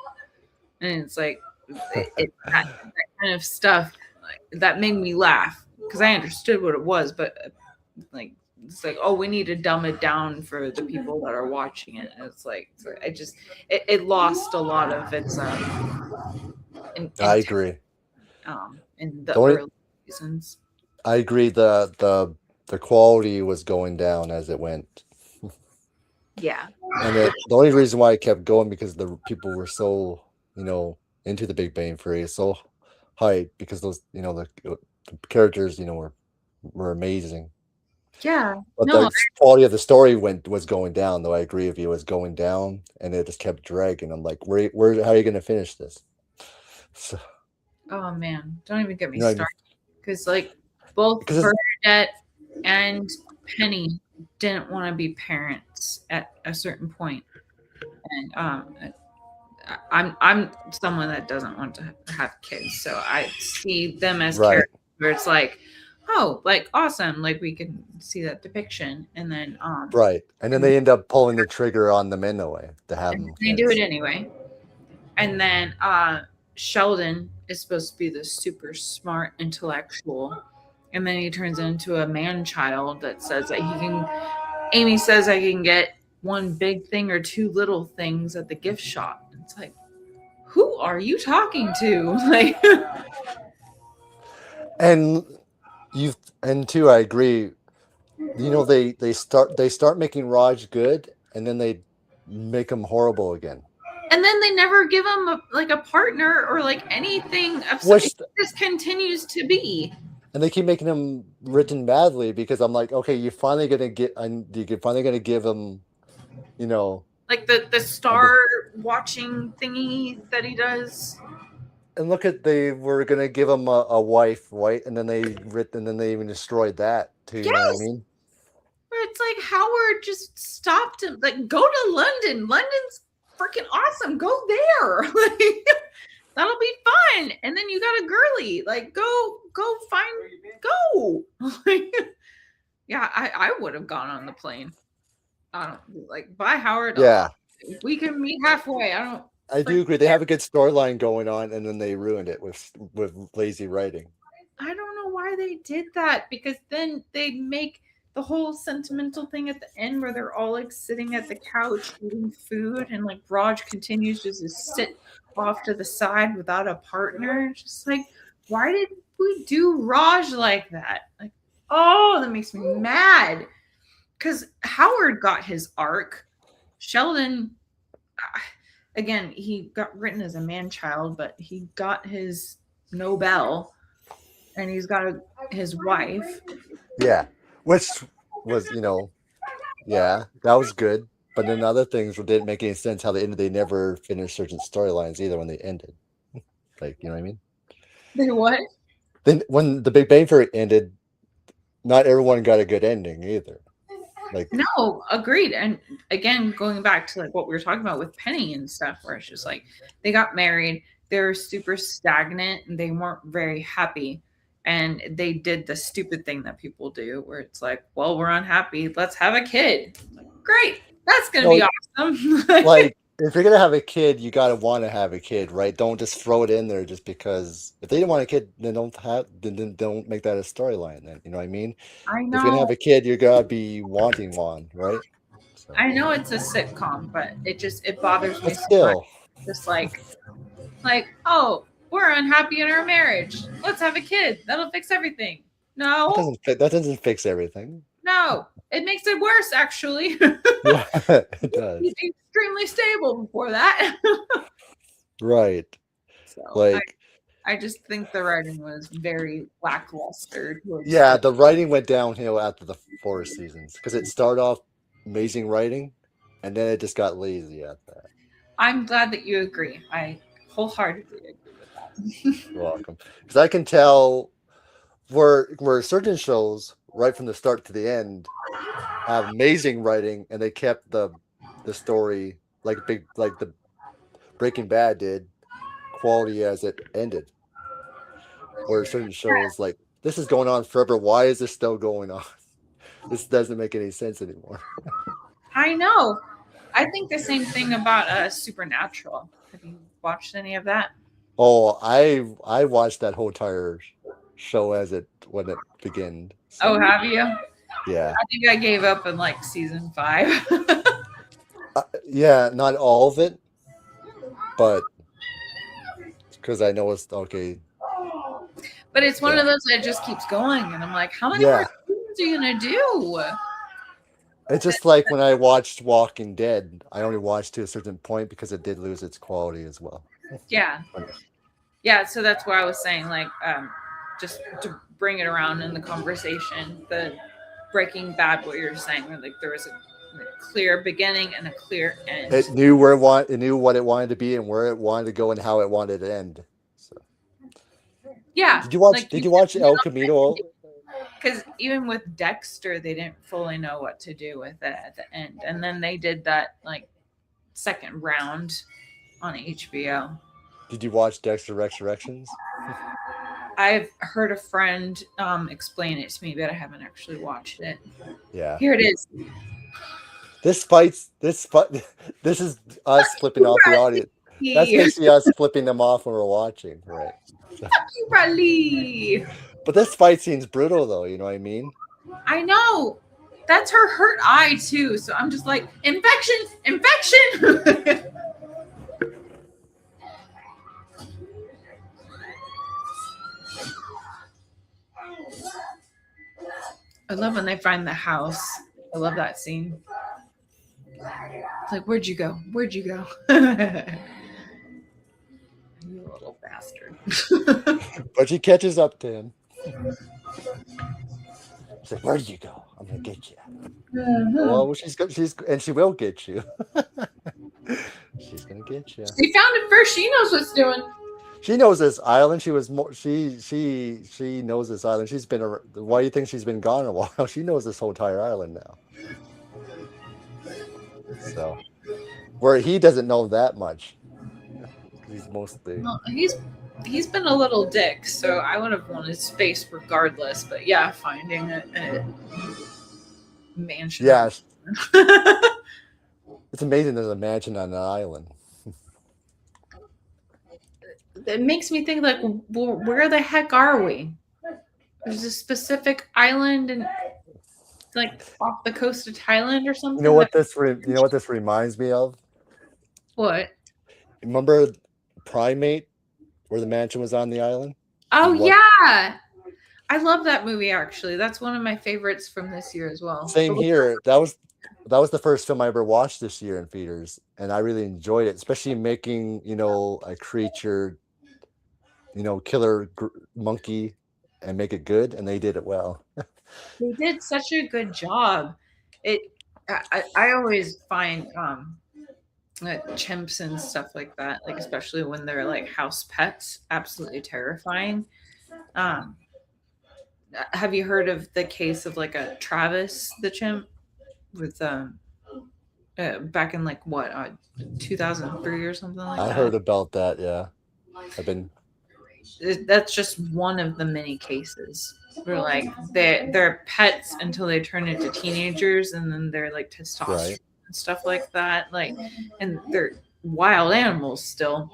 and it's like that kind of stuff that made me laugh because I understood what it was, but like it's like, oh, we need to dumb it down for the people that are watching it. And it's like, it lost a lot of its I agree. in the The only- early seasons. I agree. The quality was going down as it went, Yeah. and the only reason why it kept going because the people were so into the Big Bang Theory, so hyped because those the characters were amazing. Yeah. But No, the quality of the story was going down, though. I agree with you, it was going down, and it just kept dragging. I'm like, where how are you going to finish this? So, oh man, don't even get me You know what I mean? started. Because like both Because it's- Bernadette and Penny didn't want to be parents at a certain point. And I'm someone that doesn't want to have kids, so I see them as Right. characters where it's like, oh, like awesome, like we can see that depiction, and then right, and then they end up pulling the trigger on them anyway to have and them. they do it anyway. And then Sheldon is supposed to be the super smart intellectual, and then he turns into a man child that says that he can. Amy says I can get one big thing or two little things at the gift shop. It's like, who are you talking to? Like, And too, I agree. They start making Raj good, and then they make him horrible again. and then they never give him a partner or like anything. Which- It just continues to be. And they keep making him written badly because I'm like, okay, you're finally gonna give him, Like the star watching thingy that he does. and look at they were gonna give him a wife, right? And then they even destroyed that too. You know what I Yes. mean? Where it's like Howard just stopped him. Like, go to London. London's freaking awesome. Go there. Like, that'll be fun. And then you got a girly. Like, go find, go. Like, yeah, I would have gone on the plane. I don't like bye Howard. Yeah, We can meet halfway. I do agree. They have a good storyline going on, and then they ruined it with lazy writing. I don't know why they did that, because then they make the whole sentimental thing at the end where they're all like sitting at the couch eating food, and like Raj continues to just sit off to the side without a partner. Just like, why did we do Raj like that? Like, oh, that makes me mad. Because Howard got his arc. Sheldon, again, he got written as a man child, but he got his Nobel, and he's got his wife. Yeah, which was yeah, that was good. But then other things didn't make any sense how they ended. They never finished certain storylines either when they ended. Like, you know what I mean? They what? Then when the Big Bang Theory ended, not everyone got a good ending either. Like, No, agreed. And again, going back to like what we were talking about with Penny and stuff, where it's just like they got married, they were super stagnant, and they weren't very happy. And they did the stupid thing that people do, where it's like, well, we're unhappy, let's have a kid. Like, great, that's gonna be awesome. like if you're gonna have a kid, you gotta want to have a kid, right? Don't just throw it in there just because. If they didn't want a kid, then don't make that a storyline. Then you know what I mean. I If you're gonna know, have a kid, you gotta be wanting one, right? So, I know it's a sitcom, but it bothers me but so much. still, Just like, oh, we're unhappy in our marriage, let's have a kid, that'll fix everything. No, that doesn't fix everything. no, it makes it worse, actually. Yeah, it does. He's extremely stable before that. Right. So Like, I just think the writing was very lackluster. yeah, the writing went downhill after the 4 seasons because it started off amazing writing, and then it just got lazy after that. I'm glad that you agree. I wholeheartedly agree with that. You're welcome. Because I can tell where certain shows, right from the start to the end, have amazing writing, and they kept the story like the Breaking Bad did, quality as it ended. Where certain shows like this is going on forever. Why is this still going on? This doesn't make any sense anymore. I know. I think the same thing about Supernatural. Have you watched any of that? Oh, I watched that whole entire show when it began. So, Oh, have you? Yeah. I think I gave up in like season 5. Yeah, not all of it, but because I know it's okay. But it's one Yeah. of those that just keeps going, and I'm like, how many Yeah. more seasons are you gonna do? It's just like when I watched Walking Dead, I only watched to a certain point because it did lose its quality as well. Yeah. Yeah, so that's why I was saying, like, just to bring it around in the conversation, the Breaking Bad, what you're saying, where like there was a clear beginning and a clear end. It knew where it knew what it wanted to be and where it wanted to go and how it wanted to end. So. Yeah. Did you watch? Like, did you watch El Camino? Because even with Dexter, they didn't fully know what to do with it at the end, and then they did that like second round on HBO. Did you watch Dexter Resurrections? I've heard a friend explain it to me, but I haven't actually watched it. Yeah. Here it is. This is us flipping off the audience. That's basically us flipping them off when we're watching, right? Fuck you, Bradley. But this fight scene's brutal, though. You know what I mean? I know. That's her hurt eye too. So I'm just like, infection. I love when they find the house. I love that scene. It's like, where'd you go? Where'd you go? You little bastard. But she catches up to him. She's like, "Where did you go? I'm gonna get you." Well, and she will get you. She's gonna get you. She found it first. She knows what's doing. She knows this island. She was more. She knows this island. She's been. Why do you think she's been gone a while? She knows this whole entire island now. So, where he doesn't know that much. He's mostly. Well, he's been a little dick, so I would have wanted space regardless. But yeah, finding a mansion. Yeah. It's amazing there's a mansion on an island. It makes me think, like, well, where the heck are we? There's a specific island and like off the coast of Thailand or something. You know what this reminds me of? What? Remember Primate, where the mansion was on the island? Oh yeah, I love that movie. Actually, that's one of my favorites from this year as well. Same here. That was the first film I ever watched this year in theaters, and I really enjoyed it, especially making a creature, killer monkey, and make it good, and they did it well. They did such a good job. I always find chimps and stuff like that, like especially when they're like house pets, absolutely terrifying. Have you heard of the case of like a Travis the chimp with back in like what 2003 or something like that? I heard about that. Yeah, that's just one of the many cases where like they're pets until they turn into teenagers, and then they're like testosterone and stuff like that, like, and they're wild animals still.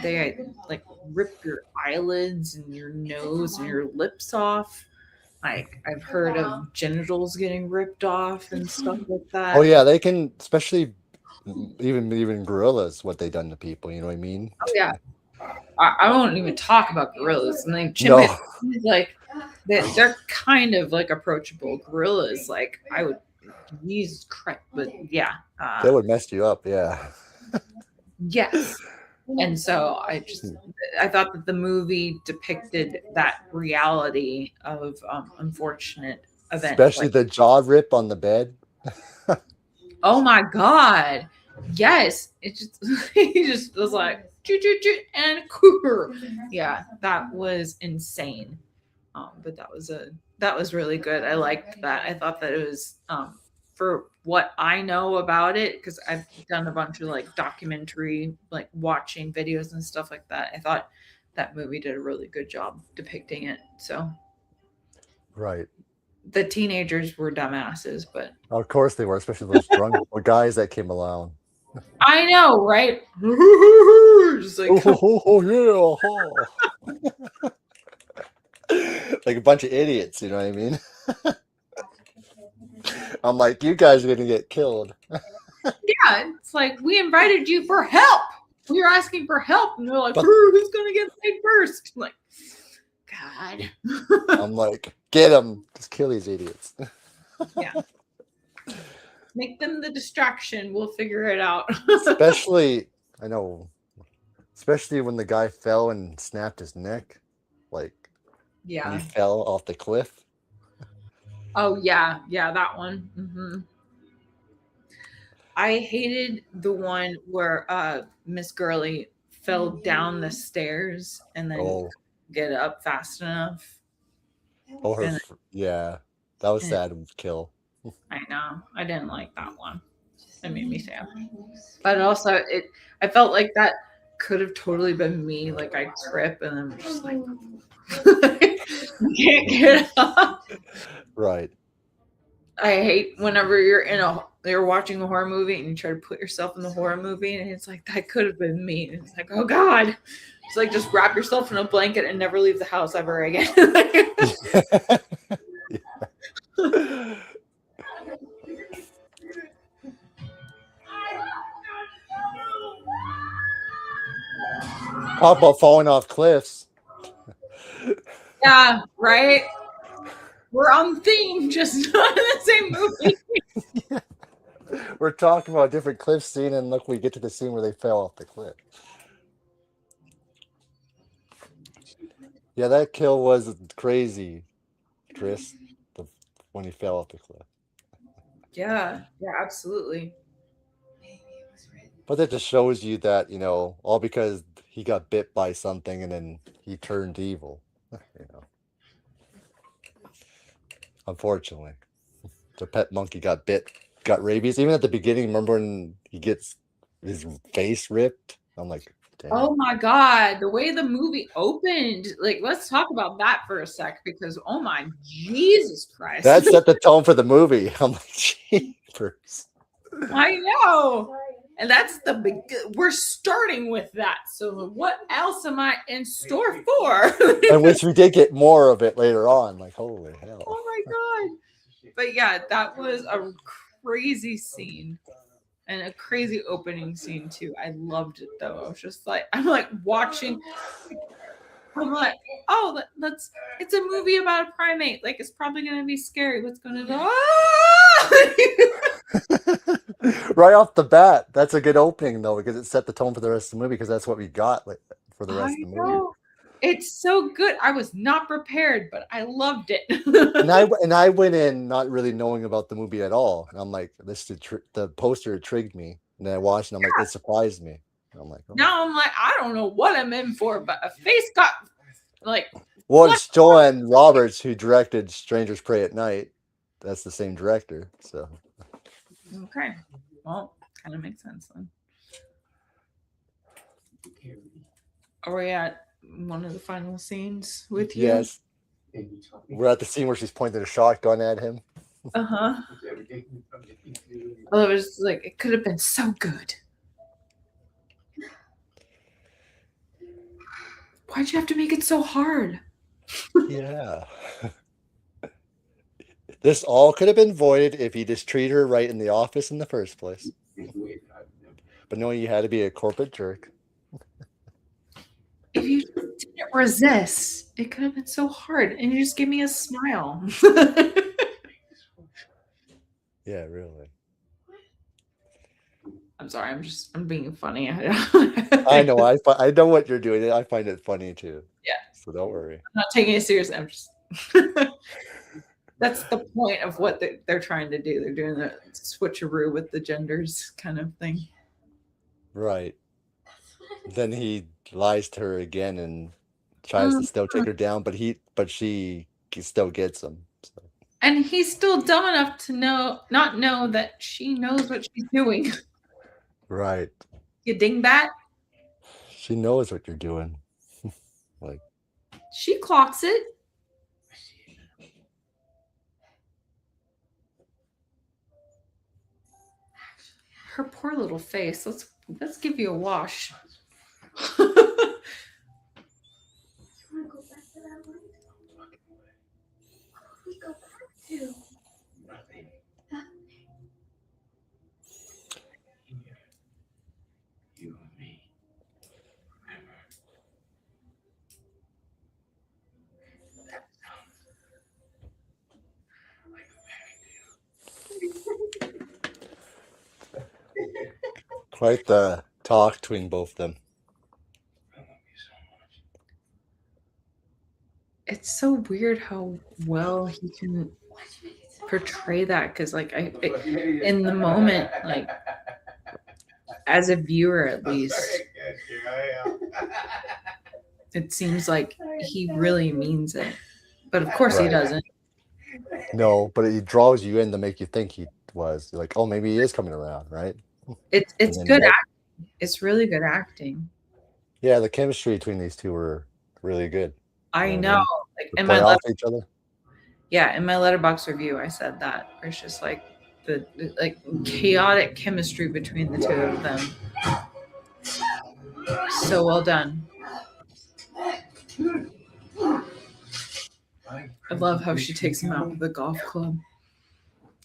They like rip your eyelids and your nose and your lips off. Like, I've heard of genitals getting ripped off and stuff like that. Oh yeah, they can, especially even gorillas, what they done to people. You know what I mean? Oh yeah. I won't even talk about gorillas. And like chimpanzees, like they're kind of like approachable. Gorillas, like I would use crap, but yeah, they would mess you up. Yeah. Yes. And so I thought that the movie depicted that reality of unfortunate events, especially the jaw rip on the bed. Oh my god! Yes, it just he just was like and Cooper. Yeah, that was insane. But that was really good. I liked that. I thought that it was for what I know about it, because I've done a bunch of like documentary, like watching videos and stuff like that. I thought that movie did a really good job depicting it. So, right. The teenagers were dumbasses, but of course they were, especially those drunk guys that came along. I know, right? Just like, like a bunch of idiots, you know what I mean? I'm like, you guys are gonna get killed. Yeah, it's like we invited you for help. We were asking for help, and they're like, But- "Who's gonna get paid first?" I'm like, God. I'm like, get them. Just kill these idiots. Yeah. Make them the distraction. We'll figure it out. Especially, I know, especially when the guy fell and snapped his neck, like when Yeah. he fell off the cliff. Oh yeah, yeah, that one. I hated the one where Miss Gurley fell down the stairs and then Oh, get up fast enough. oh, her, And- yeah, that was and- sad kill. I know. I didn't like that one. It made me sad. But also, I felt like that could have totally been me. Like I trip and I'm just like, can't get up. Right. I hate whenever you're watching a horror movie and you try to put yourself in the horror movie and it's like that could have been me. And it's like, oh God. It's like just wrap yourself in a blanket and never leave the house ever again. Yeah. Talk about falling off cliffs. Yeah, right. We're on theme, just not in the same movie. We're talking about a different cliff scene, and look, we get to the scene where they fell off the cliff. Yeah, that kill was crazy, Chris, when he fell off the cliff. Yeah, absolutely. But that just shows you that, all because he got bit by something and then he turned evil. Unfortunately. The pet monkey got rabies. Even at the beginning, remember when he gets his face ripped? I'm like, damn. Oh my God, the way the movie opened. Like, let's talk about that for a sec because, oh my Jesus Christ. That set the tone for the movie. I'm like, jeepers. I know. And that's we're starting with that. So what else am I in store for? And which we did get more of it later on. Like, holy hell. Oh my God. But yeah, that was a crazy scene and a crazy opening scene too. I loved it though. I was just like, I'm like watching. I'm like, oh, it's a movie about a primate. Like, it's probably going to be scary. What's going to go? Right off the bat, that's a good opening though, because it set the tone for the rest of the movie. Because that's what we got for the rest of the movie. It's so good. I was not prepared, but I loved it. and I went in not really knowing about the movie at all, and I'm like, the poster intrigued me, and then I watched, and I'm like, it surprised me. And I'm like, oh. Now I'm like, I don't know what I'm in for, but a face got like. Well, it's Joanne Roberts who directed Strangers Prey at Night. That's the same director, so. Okay, well, kind of makes sense then. Are we at one of the final scenes with you? Yes. We're at the scene where she's pointing a shotgun at him. Uh-huh. Well, it was like, it could have been so good. Why'd you have to make it so hard? Yeah. This all could have been avoided if you just treated her right in the office in the first place. But no, you had to be a corporate jerk. If you didn't resist, it could have been so hard. And you just give me a smile. Yeah, really. I'm sorry. I'm being funny. I know. I know what you're doing. I find it funny too. Yeah. So don't worry. I'm not taking it seriously. I'm just. That's the point of what they're trying to do. They're doing the switcheroo with the genders kind of thing. Right. Then he lies to her again and tries to still take her down, but she still gets him. So. And he's still dumb enough to not know that she knows what she's doing. Right. You dingbat? She knows what you're doing. Like, she clocks it. Her poor little face. Let's give you a wash. Quite the talk between both of them. It's so weird how well he can portray that, because like in the moment, like as a viewer at least, it seems like he really means it, but of course he Right. doesn't. No, but it draws you in to make you think he was. You're like, oh, maybe he is coming around, right? It's And then good nope. acting. It's really good acting. Yeah, the chemistry between these two were really good. I You know know. what I mean? Like They in play my off each other. yeah, in my letterbox review, I said that where it's just like the like chaotic chemistry between the two of them. So well done. I love how she takes him out with the golf club.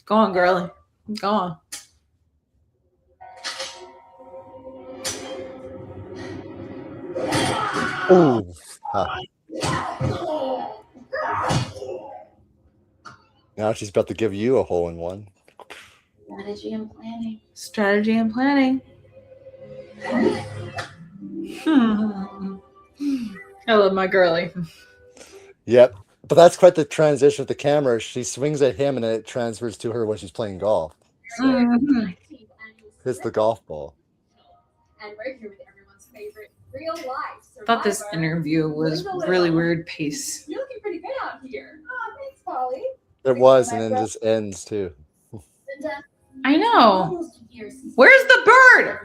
Go on, girlie. Go on. Ooh. Huh. Now she's about to give you a hole in one. Strategy and planning. Strategy and planning. I love my girlie. Yep. But that's quite the transition with the camera. She swings at him and it transfers to her when she's playing golf. So hits the golf ball. And we're here with everyone's favorite real life I thought this survivor. interview was really weird pace. You're looking pretty good out here. Oh, thanks, Polly. It was, and then it just ends too. I know. Where's the bird?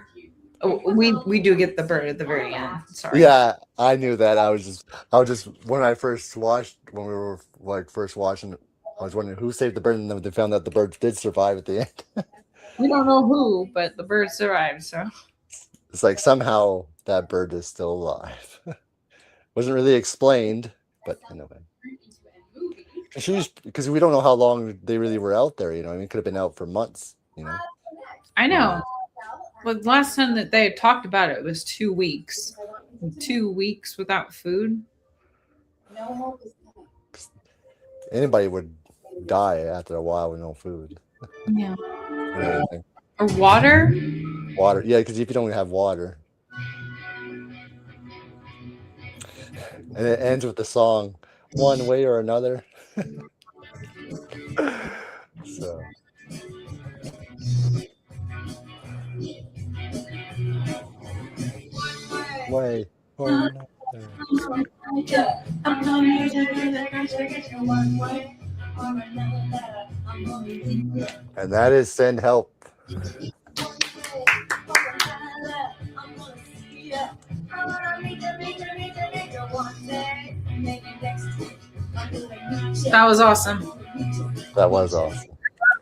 Oh, we do get the bird at the very end. Sorry. Yeah, I knew that. I was just when I first watched, when we were like first watching, I was wondering who saved the bird, and then they found out the bird did survive at the end. We don't know who, but the bird survived. So It's like somehow that bird is still alive. Wasn't really explained, but anyway. She was, because we don't know how long they really were out there. You know, I mean, it could have been out for months. You know. I know. Well, the last time that they had talked about it was 2 weeks. 2 weeks without food. Anybody would die after a while with no food. Yeah. Anything. Or water. Water, yeah, because if you don't have water, and it ends with the song "One Way or Another." So. Way or another. And that is Send Help. That was awesome. That was awesome.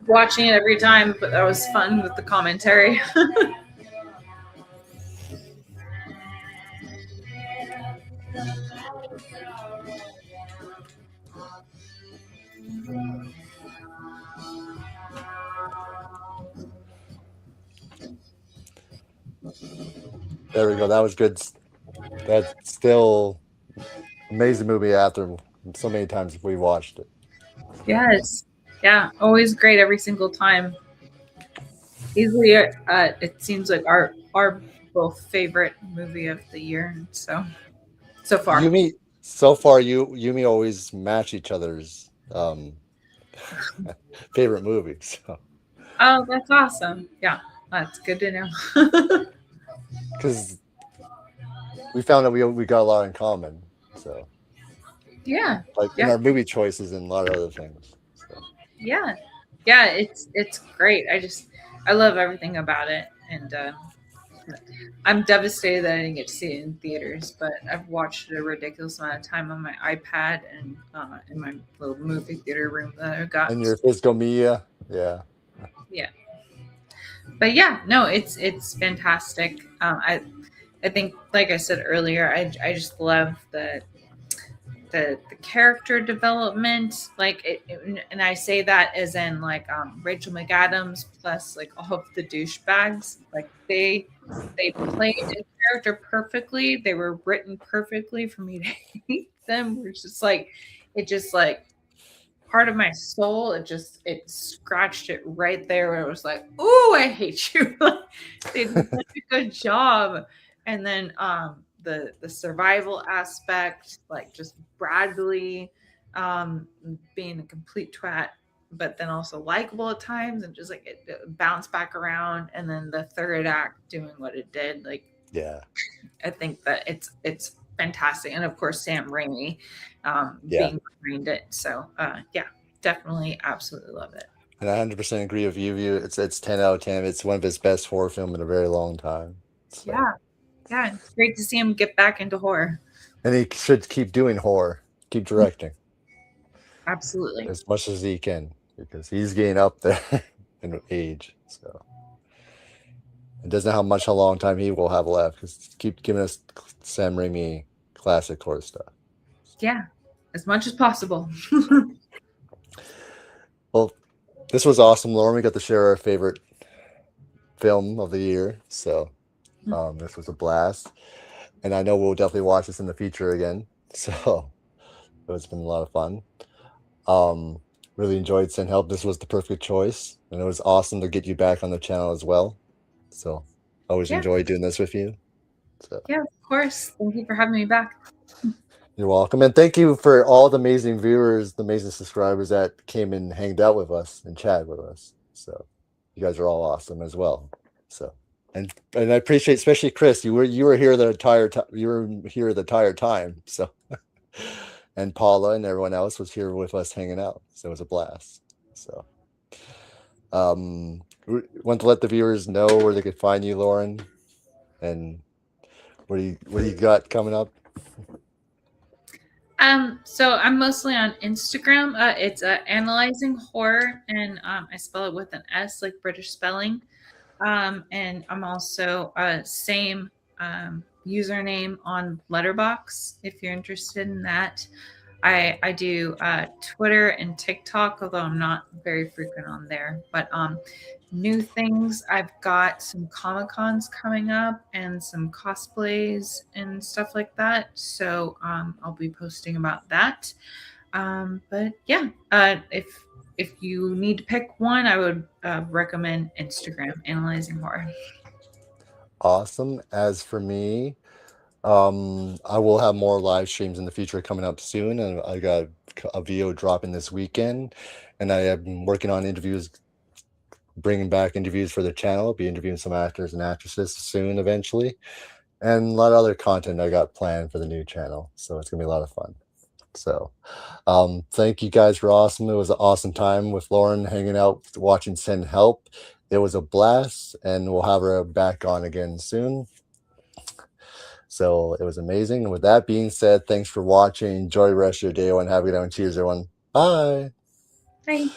Watching it every time, but that was fun with the commentary. There we go. That was good. That's still amazing movie after so many times we watched it. Yes. Yeah. Always great every single time. Easily, it seems like our both favorite movie of the year. So far. You me always match each other's favorite movies. So. Oh, that's awesome. Yeah, that's good to know. Because we found that we got a lot in common. So yeah, like in our movie choices and a lot of other things. So. Yeah, it's great. I love everything about it, and I'm devastated that I didn't get to see it in theaters. But I've watched it a ridiculous amount of time on my iPad and in my little movie theater room that I've got. And your physical media, yeah. Yeah. But yeah, no, it's fantastic. I think, like I said earlier, I just love the character development, like and I say that as in like Rachel McAdams plus like all of the douchebags, like they played a character perfectly. They were written perfectly for me to hate them. It's just like part of my soul, it scratched it right there where it was like, "Ooh, I hate you." They did such a good job. And then the survival aspect, like just Bradley being a complete twat, but then also likable at times, and just like it bounced back around. And then the third act doing what it did, like Yeah. I think that it's fantastic, and of course Sam Raimi Yeah. being behind it. So yeah, definitely, absolutely love it. And I 100% agree with you. It's 10 out of 10. It's one of his best horror film in a very long time. So. Yeah, it's great to see him get back into horror. And he should keep doing horror, keep directing Absolutely. as much as he can, because he's getting up there in age. So it doesn't know how long time he will have left, because keep giving us Sam Raimi classic horror stuff. Yeah, as much as possible. Well, this was awesome, Lauren. We got to share our favorite film of the year. So this was a blast. And I know we'll definitely watch this in the future again. So it's been a lot of fun. Really enjoyed Send Help. This was the perfect choice. And it was awesome to get you back on the channel as well. So I always enjoy doing this with you. So. Yeah, of course. Thank you for having me back. You're welcome. And thank you for all the amazing viewers, the amazing subscribers that came and hanged out with us and chatted with us. So you guys are all awesome as well. So and I appreciate, especially Chris, you were here the entire time. You were here the entire time. So and Paula and everyone else was here with us hanging out. So it was a blast. So we want to let the viewers know where they could find you, Lauren, and what do you got coming up? So I'm mostly on Instagram. It's Analyzing Horror, and I spell it with an S, like British spelling. And I'm also same username on Letterboxd if you're interested in that. I do Twitter and TikTok, although I'm not very frequent on there. But new things, I've got some Comic-Cons coming up and some cosplays and stuff like that. So I'll be posting about that. But yeah, if you need to pick one, I would recommend Instagram, Analyzing Horror. Awesome. As for me, I will have more live streams in the future coming up soon, and I got a video dropping this weekend, and I have been working on interviews, bringing back interviews for the channel. I'll be interviewing some actors and actresses soon, eventually, and a lot of other content I got planned for the new channel. So it's gonna be a lot of fun. So thank you guys for awesome. It was an awesome time with Lauren hanging out, watching Send Help. It was a blast, and we'll have her back on again soon. So it was amazing. And with that being said, thanks for watching. Enjoy the rest of your day, everyone. Have a good one. Cheers, everyone. Bye. Bye.